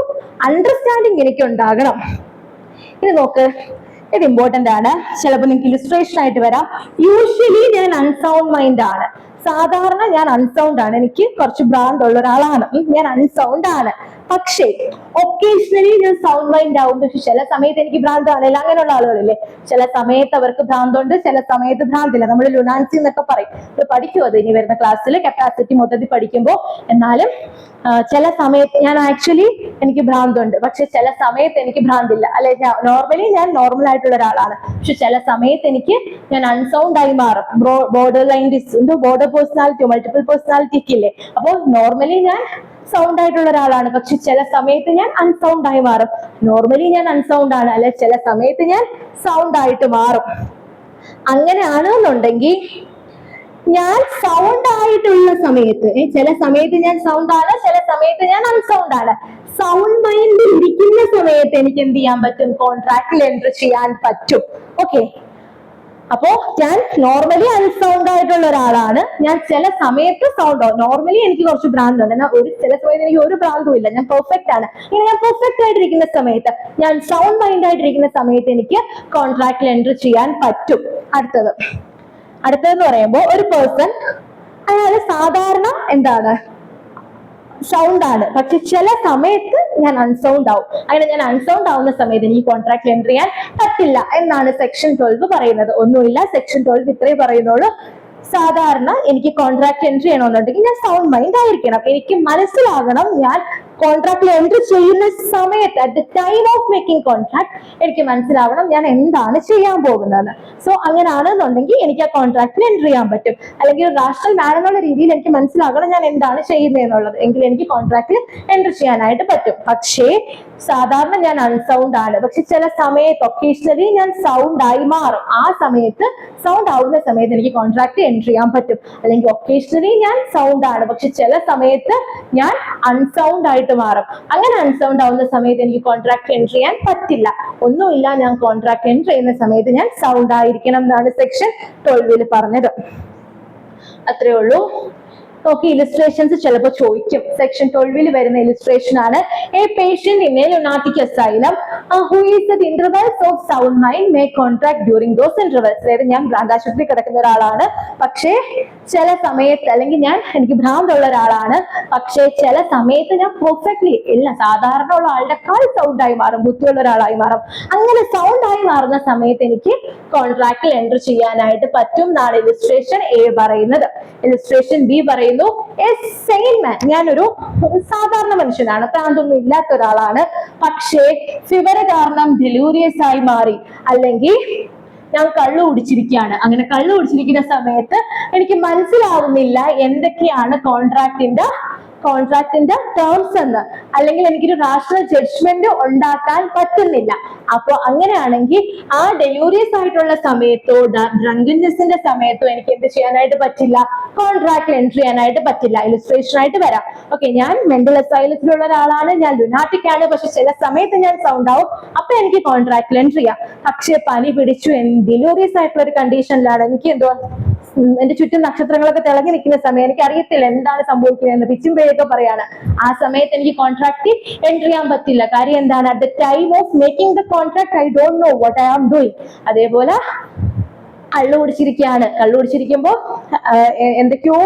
അണ്ടർസ്റ്റാൻഡിങ് എനിക്ക് ഉണ്ടാകണം. ഇനി നോക്ക്, ഇത് ഇമ്പോർട്ടന്റ് ആണ്. ചിലപ്പോൾ നിങ്ങൾക്ക് ഇലിസ്ട്രേഷൻ ആയിട്ട് വരാം. യൂഷ്വലി ഞാൻ അൺസൗണ്ട് മൈൻഡ് ആണ്. സാധാരണ ഞാൻ അൺസൗണ്ട് ആണ്, എനിക്ക് കുറച്ച് ഭ്രാന്ത് ഉള്ള ഒരാളാണ്, ഞാൻ അൺസൗണ്ട് ആണ്. പക്ഷേ ഒക്കേഷണലി ഞാൻ സൗണ്ട് മൈൻഡ് ആവും. പക്ഷെ ചില സമയത്ത് എനിക്ക് ഭ്രാന്ത് കാണില്ല. അങ്ങനെയുള്ള ആളുകളില്ലേ, ചില സമയത്ത് അവർക്ക് ഭ്രാന്തുണ്ട്, ചില സമയത്ത് ഭ്രാന്തില്ല. നമ്മൾ ലുനാൻസി എന്നൊക്കെ പറയും. ഇത് പഠിക്കും, അത് ഇനി വരുന്ന ക്ലാസ്സിൽ കപ്പാസിറ്റി മൊത്തത്തിൽ പഠിക്കുമ്പോൾ. എന്നാലും ചില സമയത്ത് എനിക്ക് ഭ്രാന്തുണ്ട്, പക്ഷെ ചില സമയത്ത് എനിക്ക് ഭ്രാന്തില്ല. അല്ലെ, നോർമലി ഞാൻ നോർമൽ ആയിട്ടുള്ള ഒരാളാണ്, പക്ഷെ ചില സമയത്ത് ഞാൻ അൺസൗണ്ട് ആയി മാറും. Border line border personality, multiple personality ഒക്കെ ഇല്ലേ. അപ്പോൾ നോർമലി ഞാൻ സൗണ്ട് ആയിട്ടുള്ള ഒരാളാണ്, പക്ഷെ ചില സമയത്ത് ഞാൻ അൺസൗണ്ട് ആയി മാറും. നോർമലി ഞാൻ അൺസൗണ്ട് ആണ്, അല്ലെ ചില സമയത്ത് ഞാൻ സൗണ്ട് ആയിട്ട് മാറും. അങ്ങനെയാണെന്നുണ്ടെങ്കിൽ ഞാൻ സൗണ്ട് ആയിട്ടുള്ള സമയത്ത്, ചില സമയത്ത് ഞാൻ സൗണ്ട് ആണ്, ചില സമയത്ത് ഞാൻ അൺസൗണ്ട് ആണ്. സൗണ്ട് മൈൻഡിൽ ഇരിക്കുന്ന സമയത്ത് എനിക്ക് എന്ത് ചെയ്യാൻ പറ്റും, കോൺട്രാക്റ്റിൽ എൻട്രി ചെയ്യാൻ പറ്റും. ഓക്കെ, അപ്പോ ഞാൻ നോർമലി അൺസൗണ്ട് ആയിട്ടുള്ള ഒരാളാണ്. ഞാൻ ചില സമയത്ത് സൗണ്ട് ആവും. നോർമലി എനിക്ക് കുറച്ച് ഭ്രാന്തുണ്ട്, എന്നാൽ ചില സമയത്ത് എനിക്ക് ഒരു ഭ്രാന്തും ഇല്ല, ഞാൻ പെർഫെക്റ്റ് ആണ്. ഇങ്ങനെ ഞാൻ പെർഫെക്റ്റ് ആയിട്ടിരിക്കുന്ന സമയത്ത്, ഞാൻ സൗണ്ട് മൈൻഡ് ആയിട്ടിരിക്കുന്ന സമയത്ത് എനിക്ക് കോൺട്രാക്റ്റിൽ എൻട്രി ചെയ്യാൻ പറ്റും. അടുത്തതെന്ന് പറയുമ്പോൾ ഒരു പേഴ്സൺ, അയാൾ സാധാരണ എന്താണ്, സൗണ്ട് ആണ്, പക്ഷെ ചില സമയത്ത് ഞാൻ അൺസൗണ്ട് ആവും. അങ്ങനെ ഞാൻ അൺസൗണ്ട് ആവുന്ന സമയത്ത് എനിക്ക് കോൺട്രാക്ട് എൻട്രി ചെയ്യാൻ പറ്റില്ല എന്നാണ് സെക്ഷൻ 12 പറയുന്നത്. ഒന്നുമില്ല, സെക്ഷൻ 12 ഇത്രേ പറയുന്നുള്ളൂ. സാധാരണ എനിക്ക് കോൺട്രാക്ട് എൻട്രി ചെയ്യണമെന്നുണ്ടെങ്കിൽ ഞാൻ സൗണ്ട് മൈൻഡ് ആയിരിക്കണം. എനിക്ക് മനസ്സിലാകണം ഞാൻ കോൺട്രാക്റ്റിൽ എൻട്രി ചെയ്യുന്ന സമയത്ത്, at the time of making contract എനിക്ക് മനസ്സിലാവണം ഞാൻ എന്താണ് ചെയ്യാൻ പോകുന്നത്. സോ അങ്ങനെയാണെന്നുണ്ടെങ്കിൽ എനിക്ക് ആ കോൺട്രാക്റ്റിൽ എൻട്രി ചെയ്യാൻ പറ്റും. അല്ലെങ്കിൽ റാഷണൽ മാൻ എന്നുള്ള രീതിയിൽ എനിക്ക് മനസ്സിലാകണം ഞാൻ എന്താണ് ചെയ്യുന്നത് എന്നുള്ളത്, എങ്കിൽ എനിക്ക് കോൺട്രാക്റ്റിൽ എൻട്രി ചെയ്യാനായിട്ട് പറ്റും. പക്ഷേ സാധാരണ ഞാൻ അൺസൗണ്ട് ആണ്, പക്ഷെ ചില സമയത്ത് ഒക്കേഷണലി ഞാൻ സൗണ്ട് ആയി മാറും. ആ സമയത്ത് സൗണ്ട് ആവുന്ന സമയത്ത് എനിക്ക് കോൺട്രാക്റ്റ് എൻട്രി ചെയ്യാൻ പറ്റും. അല്ലെങ്കിൽ ഒക്കേഷണലി ഞാൻ സൗണ്ട് ആണ്, പക്ഷെ ചില സമയത്ത് ഞാൻ അൺസൗണ്ട് ആയിട്ട് മാറും. അങ്ങനെ അൺസൗണ്ട് ആവുന്ന സമയത്ത് എനിക്ക് കോൺട്രാക്ട് എൻട്രി ചെയ്യാൻ പറ്റില്ല. ഒന്നുമില്ല, ഞാൻ കോൺട്രാക്ട് എൻട്രി ചെയ്യുന്ന സമയത്ത് ഞാൻ സൗണ്ട് ആയിരിക്കണം എന്നാണ് സെക്ഷൻ 12 പറഞ്ഞത്. അത്രേ ഉള്ളൂ. ഓക്കെ, ഇലിസ്ട്രേഷൻസ് ചിലപ്പോൾ ചോദിക്കും. സെക്ഷൻ 12 വരുന്ന ഇലിസ്ട്രേഷൻ ആണ്. A patient in A lunatic asylum who is at intervals of sound mind may contract during those intervals. അതായത് ഞാൻ ഭ്രാന്താശുപത്രി കിടക്കുന്ന ഒരാളാണ്, പക്ഷേ ചില സമയത്ത്, അല്ലെങ്കിൽ എനിക്ക് ഭ്രാന്തുള്ള ഒരാളാണ്, പക്ഷേ ചില സമയത്ത് ഞാൻ പെർഫെക്റ്റ്ലി ഇല്ല, സാധാരണ ഉള്ള ആളുടെക്കാൾ സൗണ്ട് ആയി മാറും, ബുദ്ധിയുള്ള ഒരാളായി മാറും. അങ്ങനെ സൗണ്ട് ആയി മാറുന്ന സമയത്ത് എനിക്ക് കോൺട്രാക്റ്റിൽ എൻട്രി ചെയ്യാനായിട്ട് പറ്റും എന്നാണ് ഇലിസ്ട്രേഷൻ എ പറയുന്നത്. ഇലിസ്ട്രേഷൻ ബി പറയുന്നു, എ സെയിൻ മാൻ, ഞാനൊരു സാധാരണ മനുഷ്യനാണ്, പ്രാന്തൊന്നും ഇല്ലാത്ത ഒരാളാണ്, പക്ഷേ ഫിവർ കാരണം ഡെലൂരിയസ് ആയി മാറി, അല്ലെങ്കിൽ ഞാൻ കള്ളു കുടിച്ചിരിക്കുകയാണ്. അങ്ങനെ കള്ളു കുടിച്ചിരിക്കുന്ന സമയത്ത് എനിക്ക് മനസ്സിലാവുന്നില്ല എന്തൊക്കെയാണ് കോൺട്രാക്ടിന്റെ ടേംസ് എന്ന്, അല്ലെങ്കിൽ എനിക്കൊരു റാഷണൽ ജഡ്ജ്മെന്റ് ഉണ്ടാക്കാൻ പറ്റുന്നില്ല. അപ്പൊ അങ്ങനെയാണെങ്കിൽ ആ ഡെലൂറിയസ് ആയിട്ടുള്ള സമയത്തോ ഡ്രങ്കൻനെസിന്റെ സമയത്തോ എനിക്ക് എന്ത് ചെയ്യാനായിട്ട് പറ്റില്ല, കോൺട്രാക്ട് എൻട്രി ചെയ്യാനായിട്ട് പറ്റില്ല. ഇലുസ്ട്രേഷൻ ആയിട്ട് വരാം. ഓക്കെ, ഞാൻ മെന്റൽ അസൈലത്തിലുള്ള ഒരാളാണ്, ഞാൻ ലുനാറ്റിക് ആണ്, പക്ഷെ ചില സമയത്ത് ഞാൻ സൗണ്ട് ആവും, അപ്പൊ എനിക്ക് കോൺട്രാക്റ്റിൽ എൻട്രി ചെയ്യാം. പക്ഷെ പനി പിടിച്ചു ഡെലൂറിയസ് ആയിട്ടുള്ള ഒരു കണ്ടീഷനിലാണ്, എനിക്ക് എന്തോ എന്റെ ചുറ്റും നക്ഷത്രങ്ങളൊക്കെ തിളങ്ങി നിൽക്കുന്ന സമയം, എനിക്ക് അറിയത്തില്ല എന്താണ് സംഭവിക്കുന്നത്, പിച്ചും പേരൊക്കെ പറയാണ്, ആ സമയത്ത് എനിക്ക് കോൺട്രാക്ട് എൻട്രി ചെയ്യാൻ പറ്റില്ല. കാര്യം എന്താണ്, at the time of making the contract I don't know what I am doing. അതേപോലെ കള്ളു കുടിച്ചിരിക്കുമ്പോ എന്തൊക്കെയോ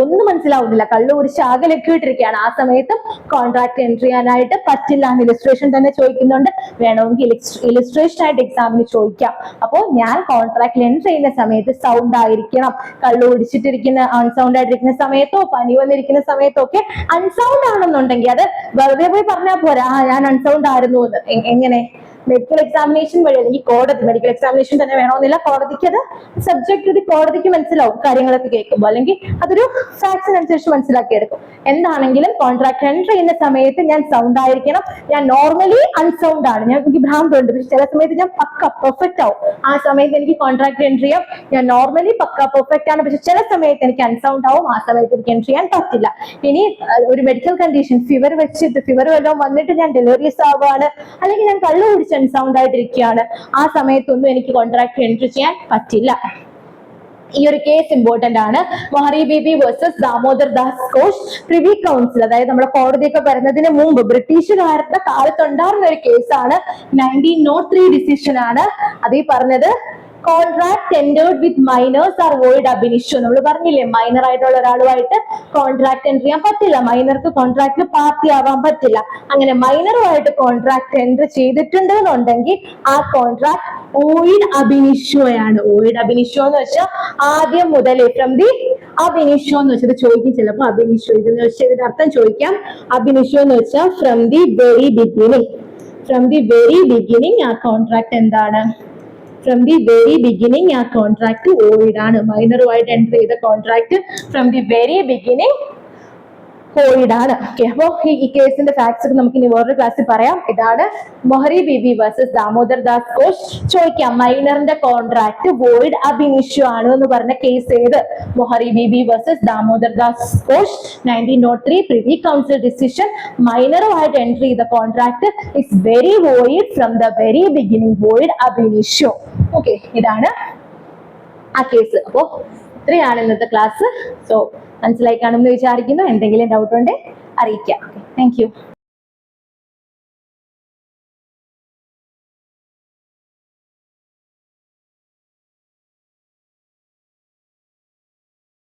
ഒന്നും മനസ്സിലാവുന്നില്ല, കള്ളു കുടിച്ച് ആകെ ലക്കിയിട്ടിരിക്കുകയാണ്. ആ സമയത്തും കോൺട്രാക്ട് എൻട്രി ചെയ്യാനായിട്ട് പറ്റില്ല എന്ന് ഇലിസ്ട്രേഷൻ തന്നെ ചോദിക്കുന്നുണ്ട്. വേണമെങ്കിൽ ഇലിസ്ട്രേഷൻ ആയിട്ട് എക്സാമിന് ചോദിക്കാം. അപ്പോൾ ഞാൻ കോൺട്രാക്റ്റിൽ എൻട്രി ചെയ്യുന്ന സമയത്ത് സൗണ്ട് ആയിരിക്കണം. കള്ളു കുടിച്ചിട്ടിരിക്കുന്ന അൺസൗണ്ട് ആയിട്ടിരിക്കുന്ന സമയത്തോ പനി വന്നിരിക്കുന്ന സമയത്തോ ഒക്കെ അൺസൗണ്ട് ആണെന്നുണ്ടെങ്കിൽ അത് വെറുതെ പോയി പറഞ്ഞാൽ പോരാ, ഞാൻ അൺസൗണ്ട് ആയിരുന്നു എന്ന്. എങ്ങനെ മെഡിക്കൽ എക്സാമിനേഷൻ വഴി, അല്ലെങ്കിൽ കോടതി, മെഡിക്കൽ എക്സാമിനേഷൻ തന്നെ വേണമെന്നില്ല, കോടതിക്ക് അത് സബ്ജക്ട് കോടതിക്ക് മനസ്സിലാവും കാര്യങ്ങളൊക്കെ കേൾക്കുമ്പോൾ, അല്ലെങ്കിൽ അതൊരു ഫാക്ട്സിനനുസരിച്ച് മനസ്സിലാക്കിയെടുക്കും. എന്താണെങ്കിലും കോൺട്രാക്ട് എൻട്രി ചെയ്യുന്ന സമയത്ത് ഞാൻ സൗണ്ട് ആയിരിക്കണം. ഞാൻ നോർമലി അൺസൗണ്ട് ആണ്, എനിക്ക് ഭ്രാന്തുണ്ട്, പക്ഷെ ചില സമയത്ത് ഞാൻ പക്ക പെർഫെക്റ്റ് ആവും. ആ സമയത്ത് എനിക്ക് കോൺട്രാക്ട് എൻട്രി ചെയ്യാം. ഞാൻ നോർമലി പക്ക പെർഫെക്റ്റ് ആണ്, പക്ഷെ ചില സമയത്ത് എനിക്ക് അൺസൗണ്ട് ആവും, ആ സമയത്ത് എനിക്ക് എൻട്രി ചെയ്യാൻ പറ്റില്ല. ഇനി ഒരു മെഡിക്കൽ കണ്ടീഷൻ, ഫീവർ വല്ലതും വന്നിട്ട് ഞാൻ ഡെലിവറീസ് ആവുകയാണ്, അല്ലെങ്കിൽ ഞാൻ കള്ളു കുടിച്ച് അൺസൗണ്ട് ആയിട്ടിരിക്കുകയാണ്, ആ സമയത്തൊന്നും എനിക്ക് കോൺട്രാക്ട് എൻട്രി ചെയ്യാൻ പറ്റില്ല. ഈ ഒരു കേസ് ഇമ്പോർട്ടന്റ് ആണ്. Mohori Bibee versus Damodar Das Ghosh privy council, അതായത് നമ്മുടെ കോടതിയൊക്കെ വരുന്നതിന് മുമ്പ് ബ്രിട്ടീഷുകാരുടെ കാലത്തുണ്ടായിരുന്ന ഒരു കേസാണ്. 1903 ഡിസിഷൻ ആണ്. അതീ പറഞ്ഞത് കോൺട്രാക്ട് ടെൻഡേർഡ് വിത്ത് മൈനേഴ്സ് ആർ വോയിഡ് അബ് ഇനിഷ്യോ. നമ്മൾ പറഞ്ഞില്ലേ, മൈനർ ആയിട്ടുള്ള ഒരാളുമായിട്ട് കോൺട്രാക്ട് എൻട്രി ചെയ്യാൻ പറ്റില്ല, മൈനർക്ക് കോൺട്രാക്റ്റിൽ പാർട്ടി ആവാൻ പറ്റില്ല. അങ്ങനെ മൈനറുമായിട്ട് കോൺട്രാക്ട് എൻട്രി ചെയ്തിട്ടുണ്ട് എന്നുണ്ടെങ്കിൽ ആ കോൺട്രാക്ട് വോയിഡ് അബ് ഇനിഷ്യോയാണ്. വോയിഡ് അബ് ഇനിഷ്യോ എന്ന് വെച്ചാൽ ആദ്യം മുതലേ ഫ്രം ദി അബ് ഇനിഷ്യോ എന്ന് വെച്ചത് ചോദിക്കും ചിലപ്പോൾ. അബ് ഇനിഷ്യോ ഇതെന്ന് വെച്ചാൽ ഇതിന്റെ അർത്ഥം ചോദിക്കാം. അബ് ഇനിഷ്യോ എന്ന് വെച്ചാൽ ഫ്രം ദി വെരി ബിഗിനിങ് ആ കോൺട്രാക്ട് എന്താണ്, ഫ്രം ദി വെരി ബിഗിനിങ് ആ കോൺട്രാക്ട് വോയിഡ് ആണ്. മൈനറുമായിട്ട് എൻട്രി ചെയ്ത contract from the very beginning void ആണ്. ഓക്കെ, അപ്പോ ഈ കേസിന്റെ ഫാക്ട്സ് ഒക്കെ നമുക്ക് ഇനി വേറൊരു ക്ലാസ്സിൽ പറയാം. ഇതാണ് മൊഹറി ബീബി വേഴ്സസ് ദാമോദർ ദാസ് ഘോഷ്. ചോദിക്കാം, മൈനറിന്റെ കോൺട്രാക്ട് വോയിഡ് അബ് ഇനിഷ്യോ ആണ് എന്ന് പറഞ്ഞ കേസ് ഏത്? Mohori Bibee versus Damodar Das Ghosh 1903 privy council decision. മൈനറുമായിട്ട് എൻട്രി ചെയ്ത contract is very void from the very beginning, void ab initio. Okay, ഇതാണ് ആ കേസ്. അപ്പോ ഇത്രയാണ് ഇന്നത്തെ ക്ലാസ്. സോ മനസ്സിലായി കാണുമെന്ന് വിചാരിക്കുന്നു. എന്തെങ്കിലും ഡൗട്ട് ഉണ്ടെങ്കിൽ അറിയിക്കാം. Thank you.